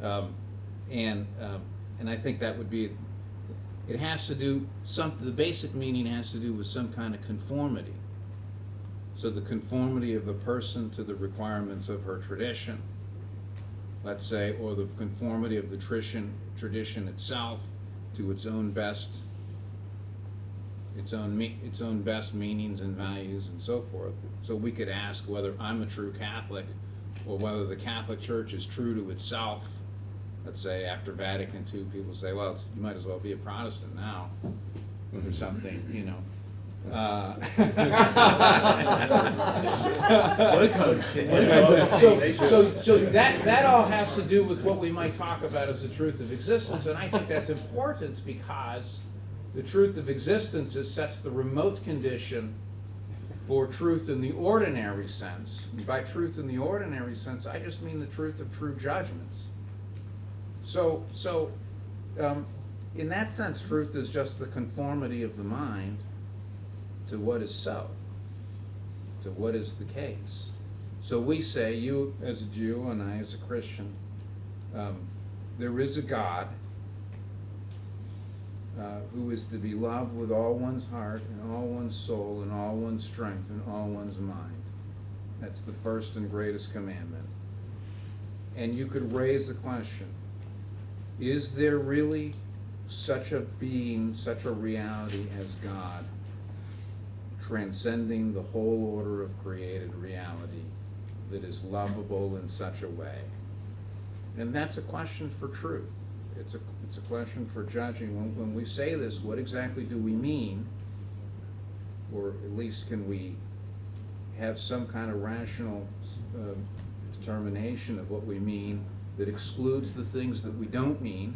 and I think that would be. It has to do the basic meaning has to do with some kind of conformity. So the conformity of the person to the requirements of her tradition, let's say, or the conformity of the tradition itself to its own best meanings and values and so forth. So we could ask whether I'm a true Catholic, or whether the Catholic Church is true to itself. Let's say after Vatican II, people say, well, you might as well be a Protestant now, or something, So that all has to do with what we might talk about as the truth of existence, and I think that's important because the truth of existence sets the remote condition for truth in the ordinary sense. By truth in the ordinary sense, I just mean the truth of true judgments. So in that sense, truth is just the conformity of the mind to what is so, to what is the case. So we say, you as a Jew and I as a Christian, there is a God who is to be loved with all one's heart and all one's soul and all one's strength and all one's mind. That's the first and greatest commandment. And you could raise the question, is there really such a being, such a reality as God, transcending the whole order of created reality, that is lovable in such a way? And that's a question for truth. It's a question for judging. When we say this, what exactly do we mean? Or at least can we have some kind of rational determination of what we mean that excludes the things that we don't mean,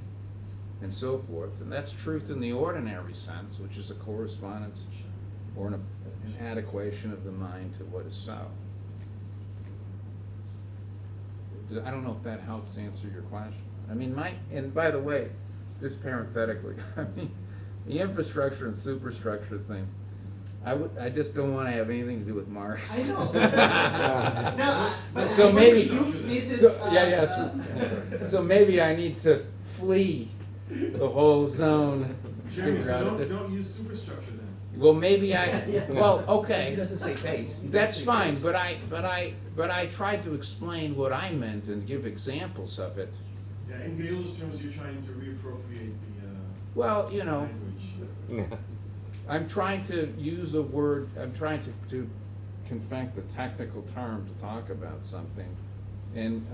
and so forth. And that's truth in the ordinary sense, which is a correspondence or an adequation of the mind to what is so. I don't know if that helps answer your question. I mean, and by the way, just parenthetically, I mean, the infrastructure and superstructure thing, I just don't want to have anything to do with Marx. I know. No, but So I maybe- use this as, So maybe I need to flee the whole zone. Jeremy, figure out so a- don't use superstructure then. Well, maybe well, He okay, doesn't say base. that's fine, but I tried to explain what I meant and give examples of it. Yeah, in Gayula's terms, you're trying to reappropriate the Well, you know, language. I'm trying to use a word, I'm trying to confect a technical term to talk about something. And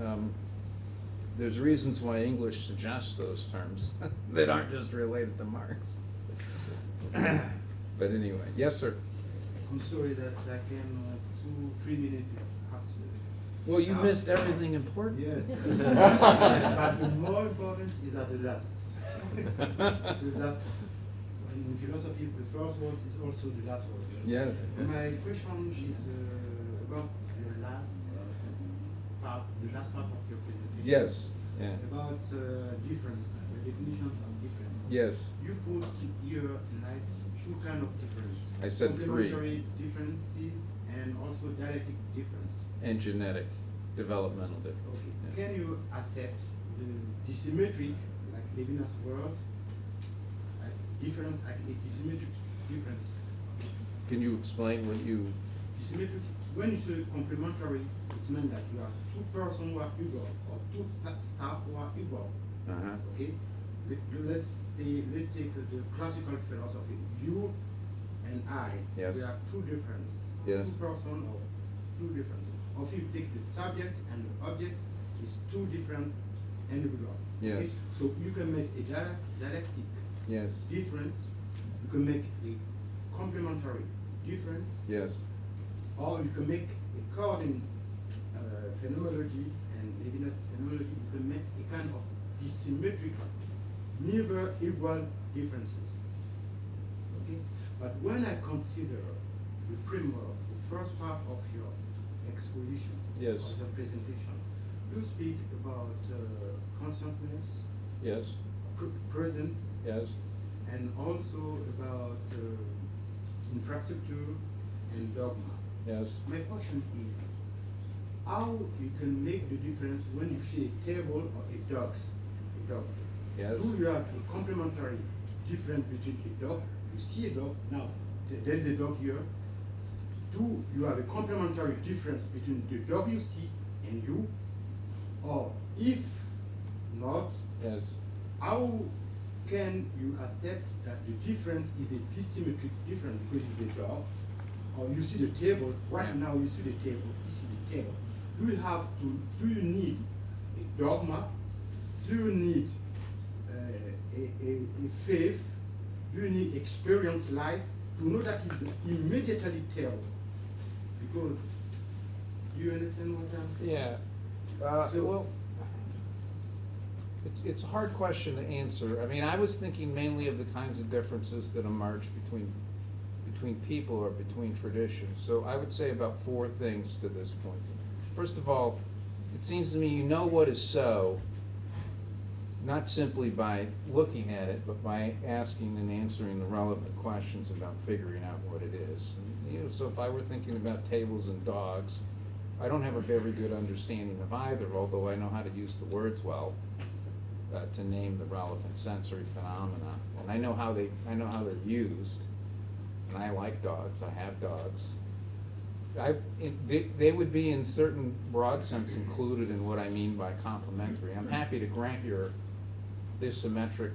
there's reasons why English suggests those terms that aren't just related to Marx. But anyway, yes, sir. I'm sorry that I came 2-3 minutes after. Well, you missed everything important. Yes. But the more important is at the last. Is that in philosophy, the first word is also the last word. Yes. My question is about the last part of your presentation. Yes. Yeah. About difference, the definition of difference. Yes. You put here like two kind of difference. I said three. Complementary differences and also dialectic difference. And genetic, developmental difference. Okay. Yeah. Can you accept the disymmetric, like Levinas' word, difference, like a disymmetric difference? Can you explain what you? Disymmetric, when you say complementary, it means that you have two persons who are equal, or two staff who are equal. Uh-huh. Okay? Let's take the classical philosophy. You and I, Yes. we are two different. Yes. Two persons or two different. Or if you take the subject and the object, it's two different individuals. Yes. Okay? So you can make a dialectic Yes. difference, you can make a complementary difference, Yes. or you can make according phenomenology and Levinas phenomenology, you can make a kind of disymmetrical, never equal differences. Okay? But when I consider the framework, the first part of your exposition, Yes. of the presentation, you speak about consciousness, Yes. presence, Yes. and also about infrastructure and dogma. Yes. My question is, how you can make the difference when you see a table or a dog? Yes. Do you have a complementary difference between a dog? You see a dog, now there is a dog here. Do you have a complementary difference between the dog you see and you? Or if not, Yes. how can you accept that the difference is a disymmetric difference because it's a dog? Or you see the table, right Yeah. now you see the table, this is the table. Do you need a dogma? Do you need a faith? Do you need experience life to know that is immediately tell, because you understand what I'm saying? Yeah. So- Well, it's a hard question to answer. I mean, I was thinking mainly of the kinds of differences that emerge between people or between traditions. So I would say about 4 things to this point. First of all, it seems to me you know what is so, not simply by looking at it, but by asking and answering the relevant questions about figuring out what it is. And, you know, so if I were thinking about tables and dogs, I don't have a very good understanding of either, although I know how to use the words well to name the relevant sensory phenomena, and I know how they're used. And I like dogs. I have dogs. They would be in certain broad sense included in what I mean by complementary. I'm happy to grant your asymmetric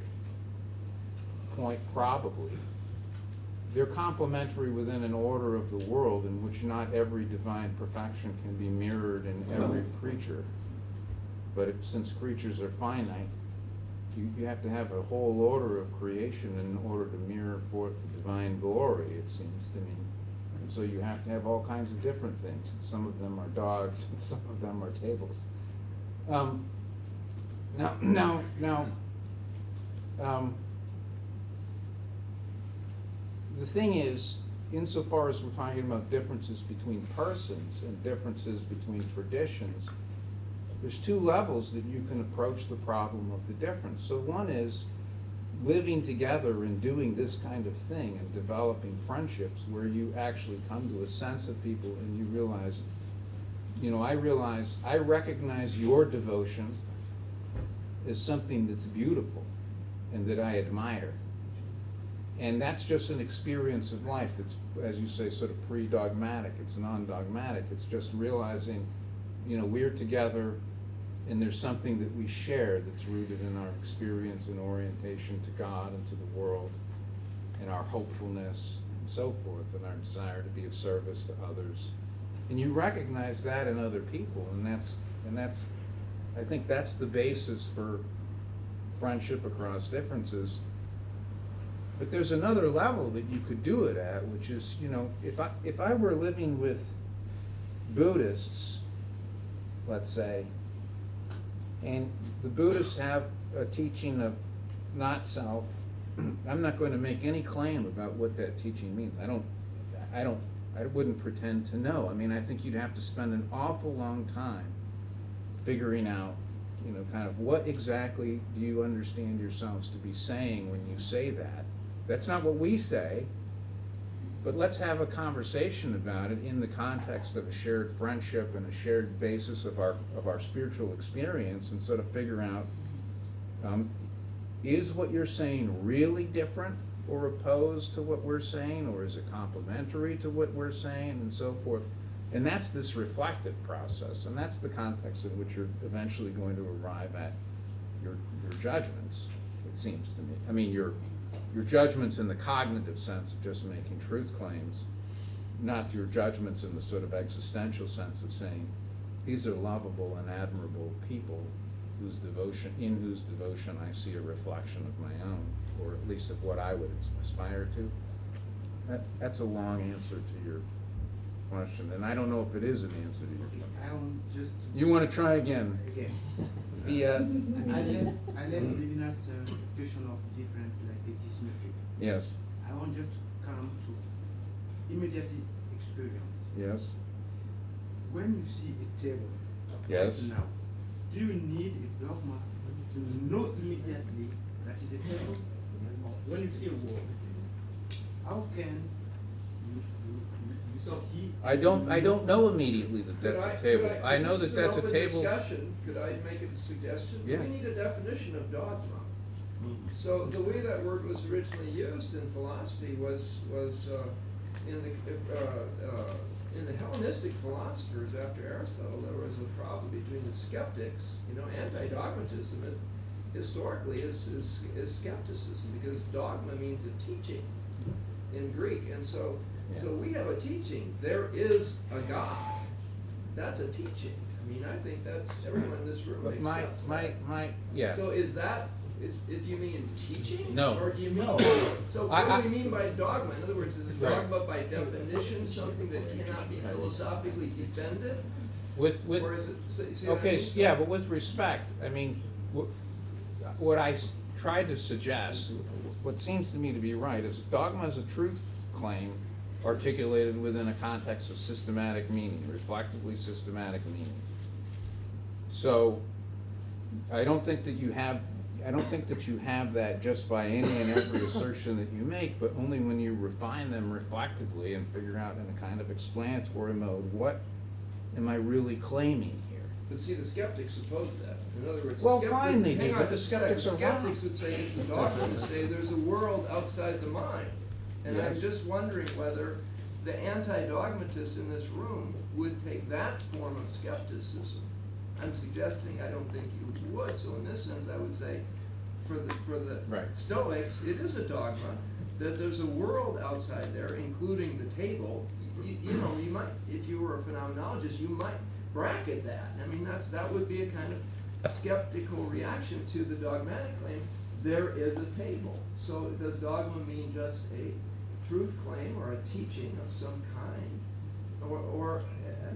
point, probably. They're complementary within an order of the world in which not every divine perfection can be mirrored in every creature. But since creatures are finite, you have to have a whole order of creation in order to mirror forth the divine glory, it seems to me. And so you have to have all kinds of different things. And some of them are dogs, and some of them are tables. The thing is, insofar as we're talking about differences between persons and differences between traditions, there's 2 levels that you can approach the problem of the difference. So one is living together and doing this kind of thing and developing friendships where you actually come to a sense of people and you realize, you know, I recognize your devotion as something that's beautiful and that I admire. And that's just an experience of life that's, as you say, sort of pre-dogmatic. It's non-dogmatic. It's just realizing, you know, we're together and there's something that we share that's rooted in our experience and orientation to God and to the world and our hopefulness and so forth and our desire to be of service to others. And you recognize that in other people, and that's I think that's the basis for friendship across differences. But there's another level that you could do it at, which is, you know, if I were living with Buddhists, let's say, and the Buddhists have a teaching of not self, I'm not going to make any claim about what that teaching means. I wouldn't pretend to know. I mean, I think you'd have to spend an awful long time figuring out, you know, kind of what exactly do you understand yourselves to be saying when you say that. That's not what we say, but let's have a conversation about it in the context of a shared friendship and a shared basis of our spiritual experience, and sort of figure out, is what you're saying really different or opposed to what we're saying, or is it complementary to what we're saying, and so forth. And that's this reflective process, and that's the context in which you're eventually going to arrive at your judgments, it seems to me. I mean, your judgments in the cognitive sense of just making truth claims, not your judgments in the sort of existential sense of saying, these are lovable and admirable people in whose devotion I see a reflection of my own, or at least of what I would aspire to. That's a long answer to your question, and I don't know if it is an answer to your question. I want just to You want to try again? Via. I left Levinas's question of difference like a dysmetric. Yes. I want just to come to immediate experience. Yes. When you see a table Yes. now, do you need a dogma to know immediately that is a table? Or when you see a wall, how can you see? I don't know immediately that Could that's a table. I know that this is that's a an open table. discussion. Could I make a suggestion? Yeah. We need a definition of dogma. So the way that word was originally used in philosophy was in the Hellenistic philosophers after Aristotle. There was a problem between the skeptics. You know, anti-dogmatism historically is skepticism, because dogma means a teaching in Greek, and so we have a teaching. There is a God. That's a teaching. I mean, I think that's everyone in this room But accepts that. yeah. So is that if you mean teaching? No. Or do you mean, No. so I- what do you mean by dogma? In other words, is a Right. dogma by definition something that cannot be philosophically defended? With Or is it, see what I okay, mean? yeah, but with respect, I mean, what I tried to suggest, what seems to me to be right, is dogma is a truth claim articulated within a context of systematic meaning, reflectively systematic meaning. So, I don't think that you have that just by any and every assertion that you make, but only when you refine them reflectively and figure out in a kind of explanatory mode, what am I really claiming here? But see, the skeptics oppose that. In other words, Well, the fine, they hang do, on but the just a second. skeptics are wrong. Skeptics would say it's a dogma to say there's a world outside the mind. And I'm Yes. just wondering whether the anti-dogmatists in this room would take that form of skepticism. I'm suggesting I don't think you would, so in this sense, I would say for the Right. Stoics, it is a dogma that there's a world outside there, including the table. You know, you might, if you were a phenomenologist, you might bracket that. I mean, that would be a kind of skeptical reaction to the dogmatic claim. There is a table. So does dogma mean just a truth claim or a teaching of some kind, or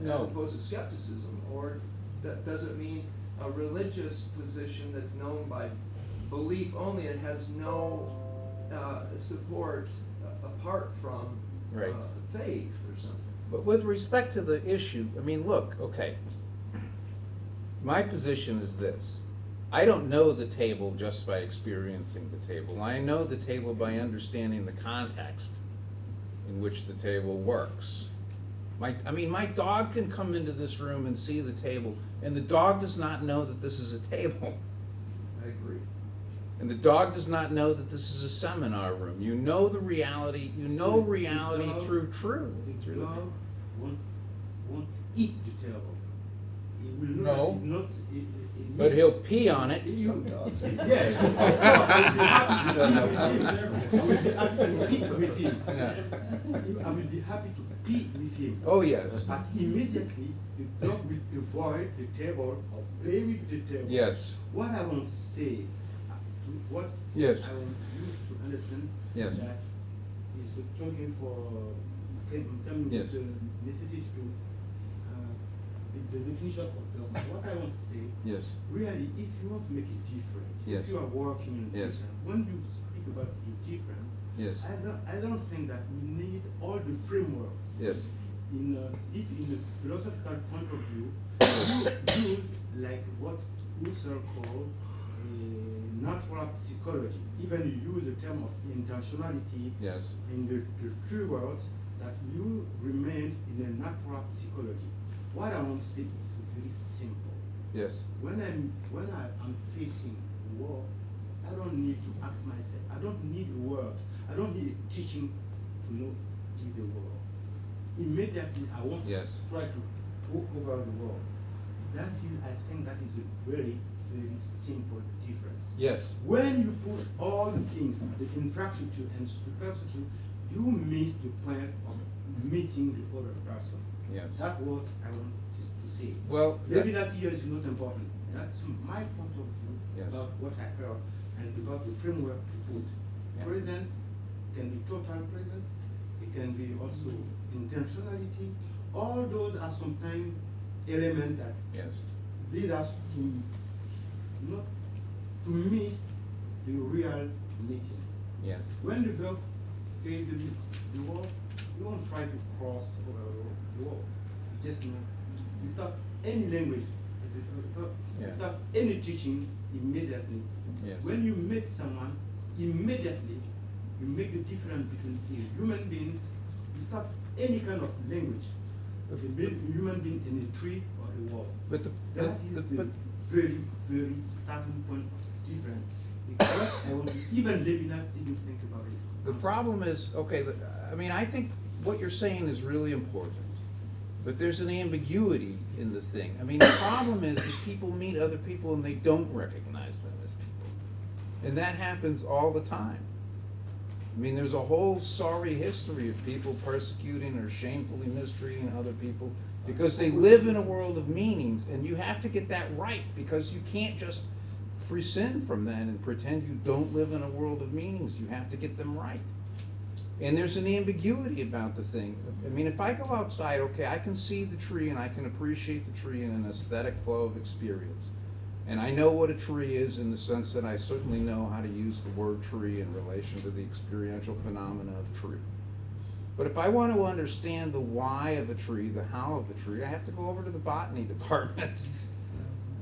No. as opposed to skepticism, or does it mean a religious position that's known by belief only and has no support apart from Right. faith or something? But with respect to the issue, I mean, look, okay. My position is this. I don't know the table just by experiencing the table. I know the table by understanding the context in which the table works. My dog can come into this room and see the table, and the dog does not know that this is a table. I agree. And the dog does not know that this is a seminar room. You know the reality, you know So reality the dog- through truth. The dog won't eat the table. He will No. not. But he'll pee on it. You, yes, of course, I will be happy to pee with him. Yeah. I will be happy to pee with him. Oh, yes. But immediately, the dog will avoid the table or play with the table. Yes. What I want to say, what Yes. I want you to understand, Yes. that is talking for coming Yes. with the necessity to the definition of dogma. What I want to say, Yes. really, if you want to make it different, Yes. if you are working in Yes. different, when you speak about the difference, Yes. I don't think that we need all the framework. Yes. If in a philosophical point of view, you use like what Husserl called natural psychology. Even you use the term of intentionality Yes. in the three words, that you remain in a natural psychology. What I want to say is very simple. Yes. When I'm facing war, I don't need to ask myself. I don't need a word. I don't need a teaching to know if the war. Immediately, I want Yes. to try to go over the war. That is, I think, that is a very, very simple difference. Yes. When you put all the things, the infrastructure and superstructure, you miss the point of meeting the other person. Yes. That's what I want to say. Well, Maybe that here is not important. That's my point of view Yes. about what I heard and about the framework to put. Yeah. Presence can be total presence. It can be also intentionality. All those are sometimes elements that Yes. lead us to not to miss the real meeting. Yes. When the dog face the wall, you won't try to cross over the wall. You just know, without any language, Yeah. without any teaching, immediately. Yes. When you meet someone, immediately you make the difference between human beings without any kind of language. A human being in a tree or a wall. But That is the very, very starting point of difference. Because I want to, even Levinas didn't think about it. the problem is, okay, I think what you're saying is really important, but there's an ambiguity in the thing. I mean, the problem is that people meet other people and they don't recognize them as people. And that happens all the time. I mean, there's a whole sorry history of people persecuting or shamefully mistreating other people because they live in a world of meanings, and you have to get that right, because you can't just rescind from that and pretend you don't live in a world of meanings. You have to get them right. And there's an ambiguity about the thing. I mean, if I go outside, okay, I can see the tree and I can appreciate the tree in an aesthetic flow of experience. And I know what a tree is in the sense that I certainly know how to use the word tree in relation to the experiential phenomena of tree. But if I want to understand the why of a tree, the how of a tree, I have to go over to the botany department.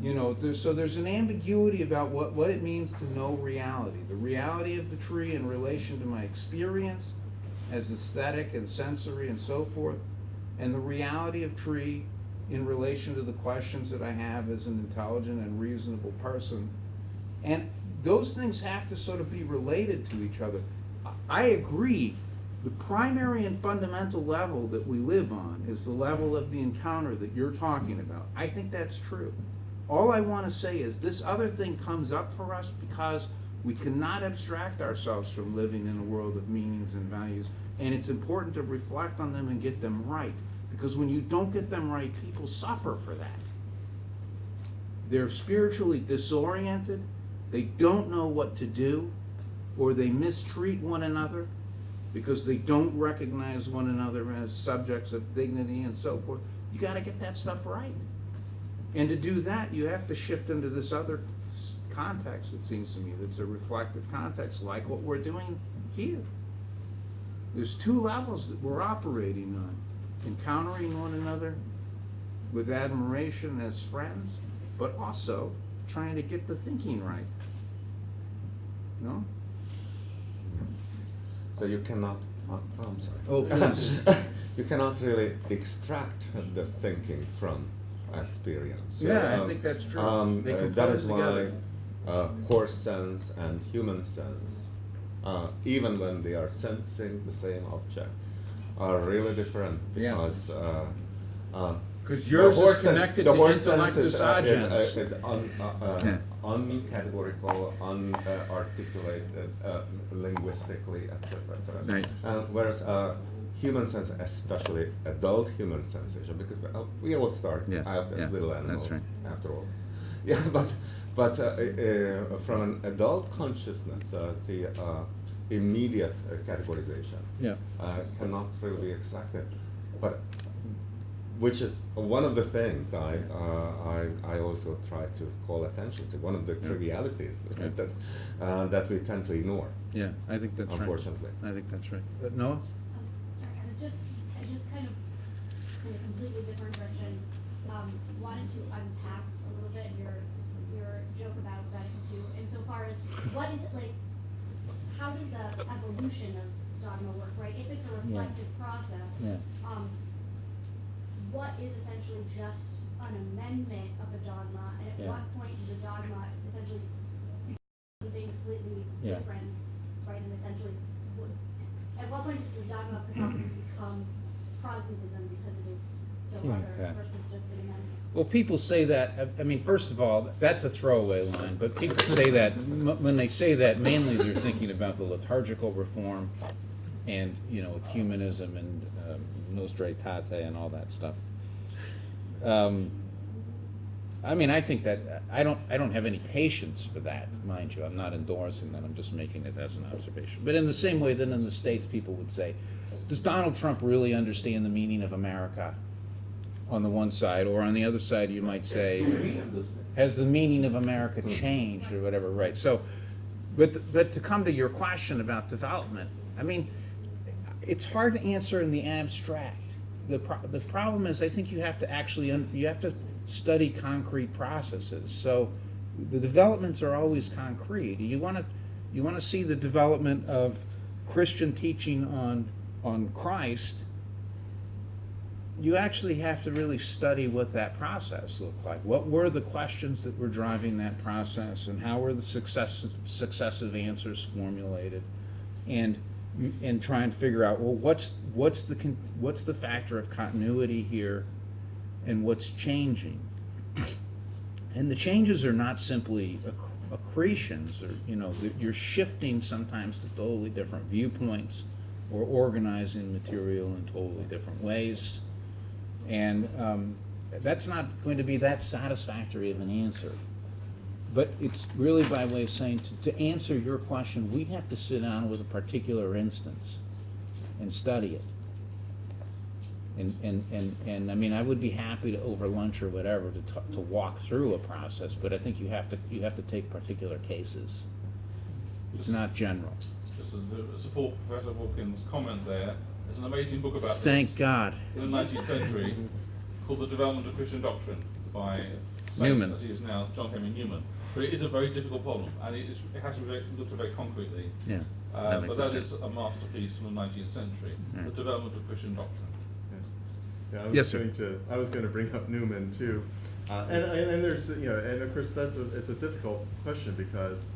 You know, so there's an ambiguity about what it means to know reality. The reality of the tree in relation to my experience as aesthetic and sensory and so forth, and the reality of tree in relation to the questions that I have as an intelligent and reasonable person. And those things have to sort of be related to each other. I agree, the primary and fundamental level that we live on is the level of the encounter that you're talking about. I think that's true. All I want to say is this other thing comes up for us because we cannot abstract ourselves from living in a world of meanings and values, and it's important to reflect on them and get them right. Because when you don't get them right, people suffer for that. They're spiritually disoriented, they don't know what to do, or they mistreat one another because they don't recognize one another as subjects of dignity and so forth. You got to get that stuff right. And to do that, you have to shift into this other context, it seems to me, that's a reflective context, like what we're doing here. There's two levels that we're operating on. Encountering one another with admiration as friends, but also trying to get the thinking right. No? So you cannot, I'm sorry. Oh, please. You cannot really extract the thinking from experience. So, Yeah, I think that's true. They that compose is why together. coarse sense and human sense, even when they are sensing the same object, are really different because Because yours the is horse connected the to horse sense intellectus agens. is uncategorical, unarticulated linguistically, etc. Right. Whereas human sense, especially adult human sensation, because we all start out as little animals, after all. Yeah, but from an adult consciousness, the immediate categorization cannot really be extracted. But which is one of the things I also try to call attention to, one of the trivialities that we tend to ignore. Yeah, I think that's unfortunately. right. I think that's right. Noah? Sorry, I just kind of in a completely different direction, wanted to unpack a little bit your joke about Vatican II, insofar as what is it like, how does the evolution of dogma work, right? If it's a reflective process, what is essentially just an amendment of the dogma, and at what point does a dogma essentially become something completely different, right? And essentially, at what point does the dogma of Catholicism become Protestantism because it is so other versus just an amendment? Well, people say that, I mean, first of all, that's a throwaway line, but people say that, when they say that, mainly they're thinking about the liturgical reform and, you know, ecumenism and Nostra Aetate and all that stuff. I mean, I think that, I don't have any patience for that, mind you. I'm not endorsing that, I'm just making it as an observation. But in the same way that in the States people would say, does Donald Trump really understand the meaning of America? On the one side, or on the other side you might say, has the meaning of America changed or whatever, right? So, but to come to your question about development, I mean, it's hard to answer in the abstract. The problem is, I think you have to actually, you have to study concrete processes. So the developments are always concrete. You want to see the development of Christian teaching on Christ, you actually have to really study what that process looked like. What were the questions that were driving that process, and how were the successive answers formulated, and try and figure out, well, what's the factor of continuity here, and what's changing. And the changes are not simply accretions, or you're shifting sometimes to totally different viewpoints, or organizing material in totally different ways. And that's not going to be that satisfactory of an answer. But it's really by way of saying, to answer your question, we'd have to sit down with a particular instance and study it. And I mean, I would be happy to, over lunch or whatever, to walk through a process, but I think you have to take particular cases. It's not general. Just to support Professor Wilkins' comment there, there's an amazing book about Thank this God. in the 19th century called The Development of Christian Doctrine by Saint, Newman. as he is now, John Henry Newman. But it is a very difficult problem, and it has to be looked at very concretely. Yeah. But that is a masterpiece from the 19th century, The Development of Christian Doctrine. Yeah, Yes, sir. I was going to bring up Newman too, and there's and of course it's a difficult question because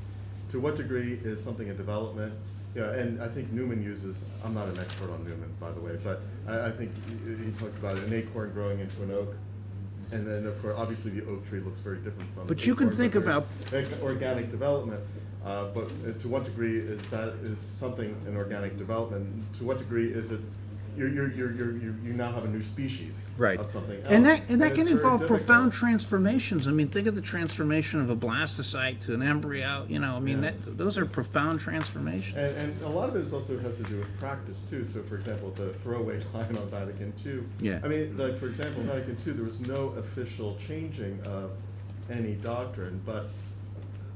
to what degree is something a development? Yeah, and I think Newman uses. I'm not an expert on Newman, by the way, but I think he talks about an acorn growing into an oak, and then of course obviously the oak tree looks very different from. But you can acorn, think but about there's organic development. But to what degree is something an organic development? To what degree is it? You now have a new species right. of something else. And that can it's very involve difficult. profound transformations. I mean, think of the transformation of a blastocyte to an embryo. You know, I mean, those are profound transformations. And a lot of it also has to do with practice too. So, for example, the throwaway line on Vatican II. Yeah. I mean, like for example, Vatican II, there was no official changing of any doctrine, but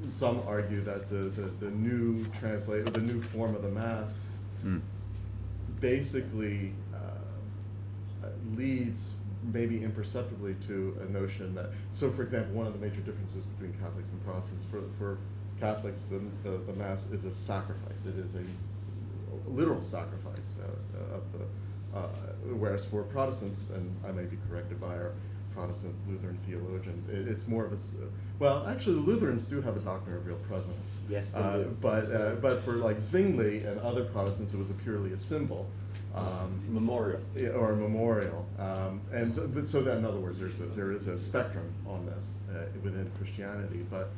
some argue that the new the new form of the Mass. Basically leads maybe imperceptibly to a notion that, so for example, one of the major differences between Catholics and Protestants, for Catholics the Mass is a sacrifice. It is a literal sacrifice of the, whereas for Protestants, and I may be corrected by our Protestant Lutheran theologian, it's more of a, well, actually the Lutherans do have a doctrine of real presence. Yes, they do. But for like Zwingli and other Protestants, it was purely a symbol. Memorial. Or a memorial. So that, in other words, there is a spectrum on this within Christianity. But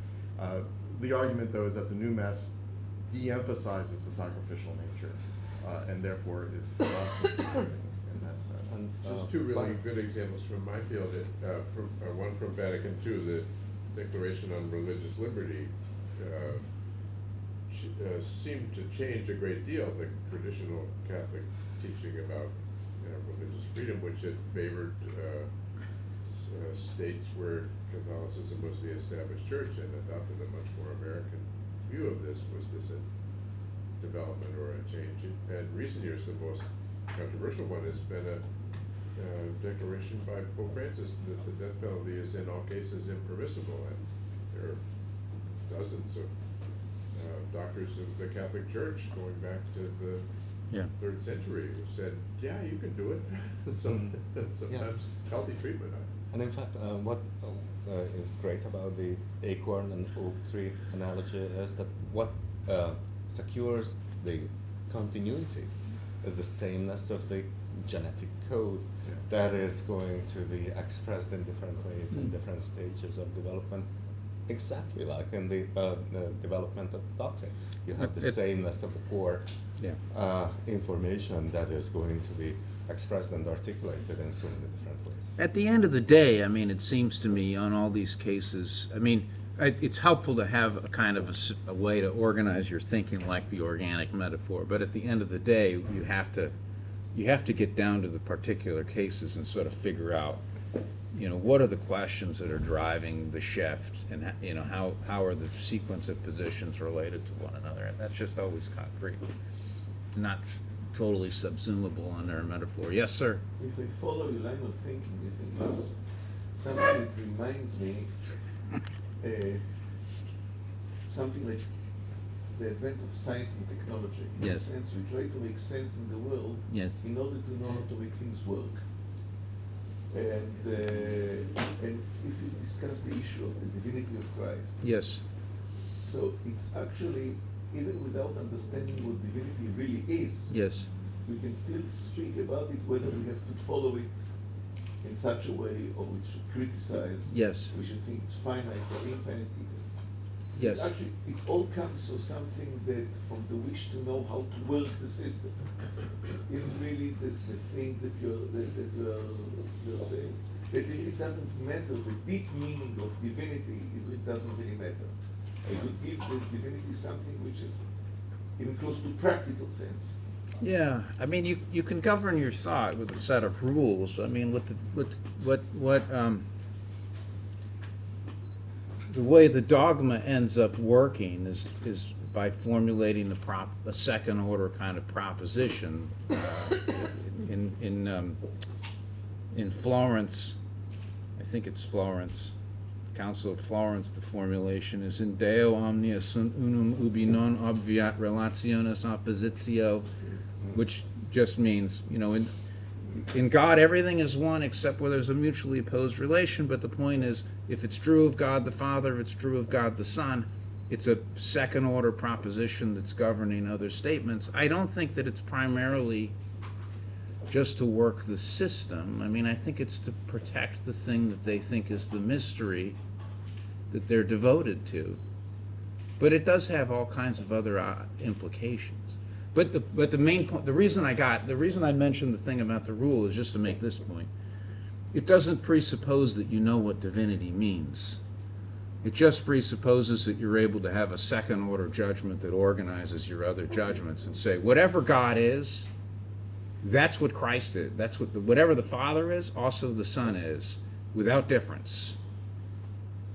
the argument, though, is that the new Mass de-emphasizes the sacrificial nature and therefore is proselytizing in that sense. And, Just two really good examples from my field. One from Vatican II, the Declaration on Religious Liberty seemed to change a great deal the traditional Catholic teaching about religious freedom, which had favored states where Catholicism was the established church, and adopted a much more American view of this. Was this a development or a change? In recent years, the most controversial one has been a declaration by Pope Francis that the death penalty is in all cases impermissible, and there are dozens of doctors of the Catholic Church going back to the 3rd century who said, yeah, you can do it. Sometimes healthy treatment. And in fact, what is great about the acorn and oak tree analogy is that what secures the continuity is the sameness of the genetic code that is going to be expressed in different ways in different stages of development, exactly like in the development of doctrine. You have the sameness of the core information that is going to be expressed and articulated in so many different ways. At the end of the day, I mean, it seems to me on all these cases, I mean, it's helpful to have a kind of a way to organize your thinking like the organic metaphor, but at the end of the day, you have to get down to the particular cases and sort of figure out, what are the questions that are driving the shift, and how are the sequence of positions related to one another. That's just always concrete, not totally subsumable under a metaphor. Yes, sir? If I follow your line of thinking, I think it's something that reminds me something like the advance of science and technology. In a sense, we try to make sense in the world in order to know how to make things work. And if you discuss the issue of the divinity of Christ, so it's actually, even without understanding what divinity really is, we can still speak about it, whether we have to follow it in such a way or we should criticize, we should think it's finite or infinite. Actually, it all comes from something that, from the wish to know how to work the system. It's really the thing that you're saying. that it really doesn't matter. The deep meaning of divinity is it doesn't really matter. I would give the divinity something which is even close to practical sense. Yeah, I mean, you can govern your thought with a set of rules. I mean, the way the dogma ends up working is by formulating a second order kind of proposition. In Florence, I think it's Florence, Council of Florence, the formulation is in Deo omnia sunt unum ubi non obviat relationis oppositio, which just means, in God everything is one except where there's a mutually opposed relation, but the point is, if it's true of God the Father, if it's true of God the Son, it's a second order proposition that's governing other statements. I don't think that it's primarily just to work the system. I mean, I think it's to protect the thing that they think is the mystery that they're devoted to. But it does have all kinds of other implications. But the main point, the reason I mentioned the thing about the rule is just to make this point. It doesn't presuppose that you know what divinity means. It just presupposes that you're able to have a second order judgment that organizes your other judgments and say, whatever God is, that's what Christ is. That's what whatever the Father is, also the Son is, without difference.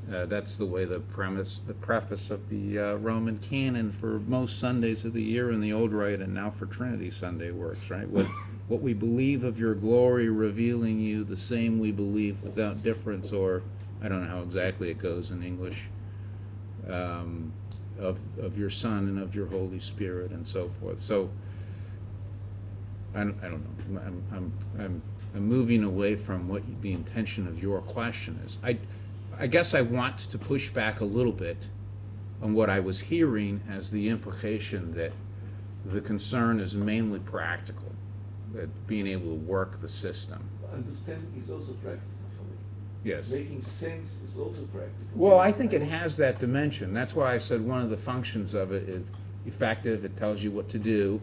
That's the way the preface of the Roman canon for most Sundays of the year in the Old Rite and now for Trinity Sunday works, right? What we believe of your glory revealing you, the same we believe without difference, or I don't know how exactly it goes in English, of your Son and of your Holy Spirit and so forth. So I don't know. I'm moving away from what the intention of your question is. I guess I want to push back a little bit on what I was hearing as the implication that the concern is mainly practical, that being able to work the system. Understanding is also practical for me. Yes. Making sense is also practical. Well, I think it has that dimension. That's why I said one of the functions of it is effective. It tells you what to do,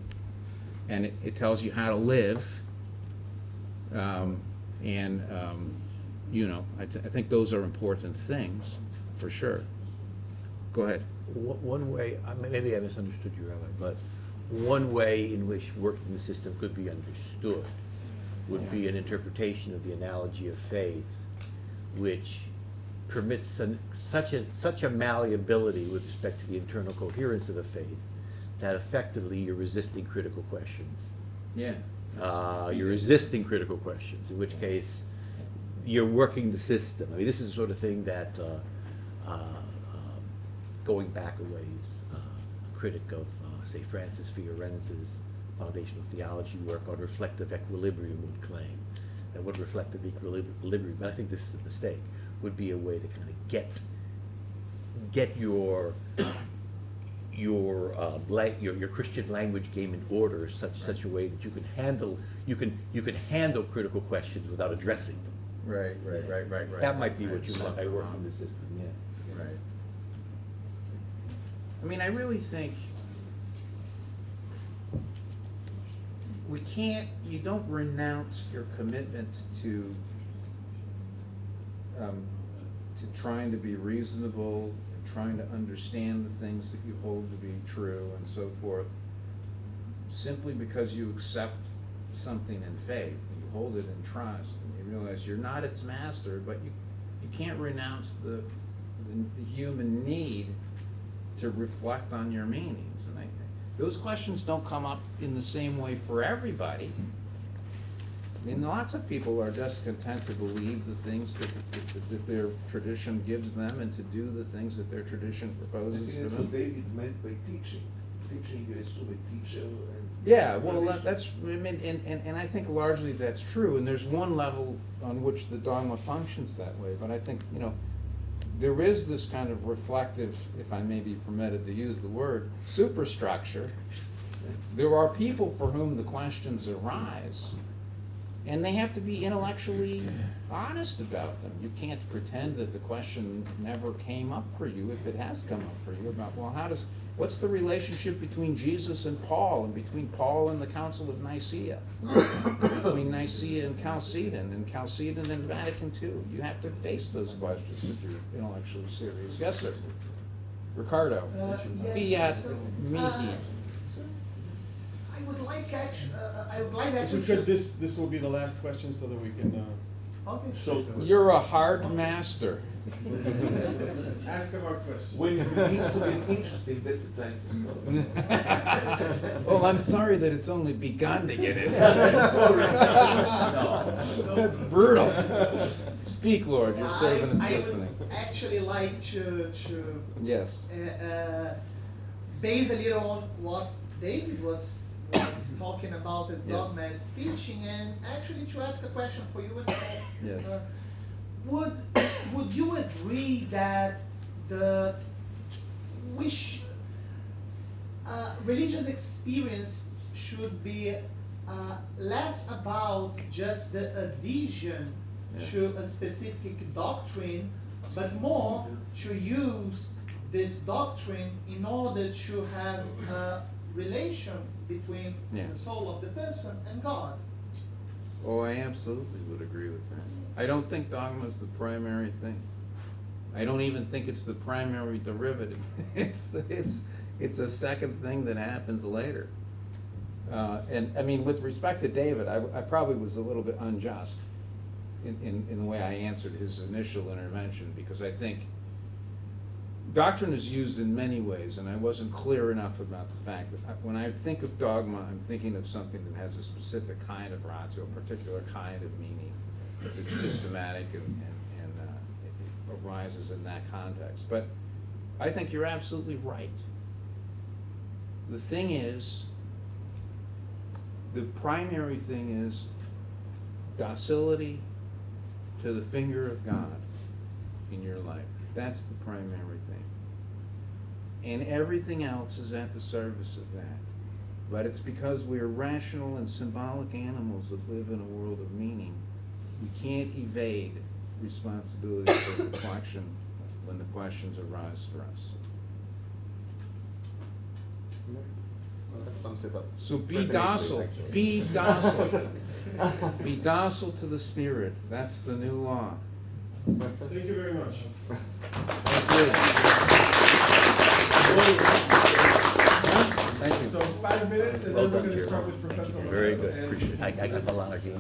and it tells you how to live. I think those are important things, for sure. Go ahead. One way, maybe I misunderstood you earlier, but one way in which working the system could be understood would be an interpretation of the analogy of faith, which permits such a malleability with respect to the internal coherence of the faith that effectively you're resisting critical questions. Yeah. You're resisting critical questions, in which case you're working the system. I mean, this is the sort of thing that, going back a ways, a critic of, say, Francis Fiorenza's foundational theology work on reflective equilibrium would claim that what reflective equilibrium, and I think this is a mistake, would be a way to kind of get your Christian language game in order such a way that you can handle critical questions without addressing them. Right. That might be what you meant by working the system, yeah. Right. I mean, I really think you don't renounce your commitment to trying to be reasonable, trying to understand the things that you hold to be true and so forth, simply because you accept something in faith, you hold it in trust, and you realize you're not its master, but you can't renounce the human need to reflect on your meanings. And those questions don't come up in the same way for everybody. I mean, lots of people are just content to believe the things that their tradition gives them and to do the things that their tradition proposes to that's them. what David meant by teaching. Teaching, you assume a teacher. Yeah, well, that's, I mean, and I think largely that's true, and there's one level on which the dogma functions that way, but I think, there is this kind of reflective, if I may be permitted to use the word, superstructure. There are people for whom the questions arise, And they have to be intellectually honest about them. You can't pretend that the question never came up for you if it has come up for you about, well, what's the relationship between Jesus and Paul, and between Paul and the Council of Nicaea, between Nicaea and Chalcedon and Vatican II? You have to face those questions if you're intellectually serious. Yes, sir. Ricardo. Yes, Fiat mihi. I would like actually, If we could, this will be the last question so that we can, Okay. So, You're a hard master. ask them our questions. when it begins to get interesting, that's the time to stop. Well, I'm sorry that it's only begun to get in. That's brutal. Speak, Lord, your servant is listening. I would actually like to Yes. base a little on what David was talking about as Dogma's teaching, and actually to ask a question for you and Paul. Yes. Would you agree that the religious experience should be less about just the adhesion to a specific doctrine, but more to use this doctrine in order to have a relation between the soul of the person and God? Oh, I absolutely would agree with that. I don't think dogma is the primary thing. I don't even think it's the primary derivative. It's a second thing that happens later. And I mean, with respect to David, I probably was a little bit unjust in the way I answered his initial intervention, because I think doctrine is used in many ways, and I wasn't clear enough about the fact that when I think of dogma, I'm thinking of something that has a specific kind of ratio, a particular kind of meaning, that's systematic and it arises in that context. But I think you're absolutely right. The thing is, the primary thing is docility to the finger of God in your life. That's the primary thing. And everything else is at the service of that. But it's because we're rational and symbolic animals that live in a world of meaning. We can't evade responsibility for reflection when the questions arise for us. Well, that sums it up. So be pretty docile. neatly, actually. Be docile. Be docile to the Spirit. That's the new law. Thank you very much. Thank you. So 5 minutes, and then we're going to start with Professor. Very Olam good. and- Appreciate it. I got a lot of games.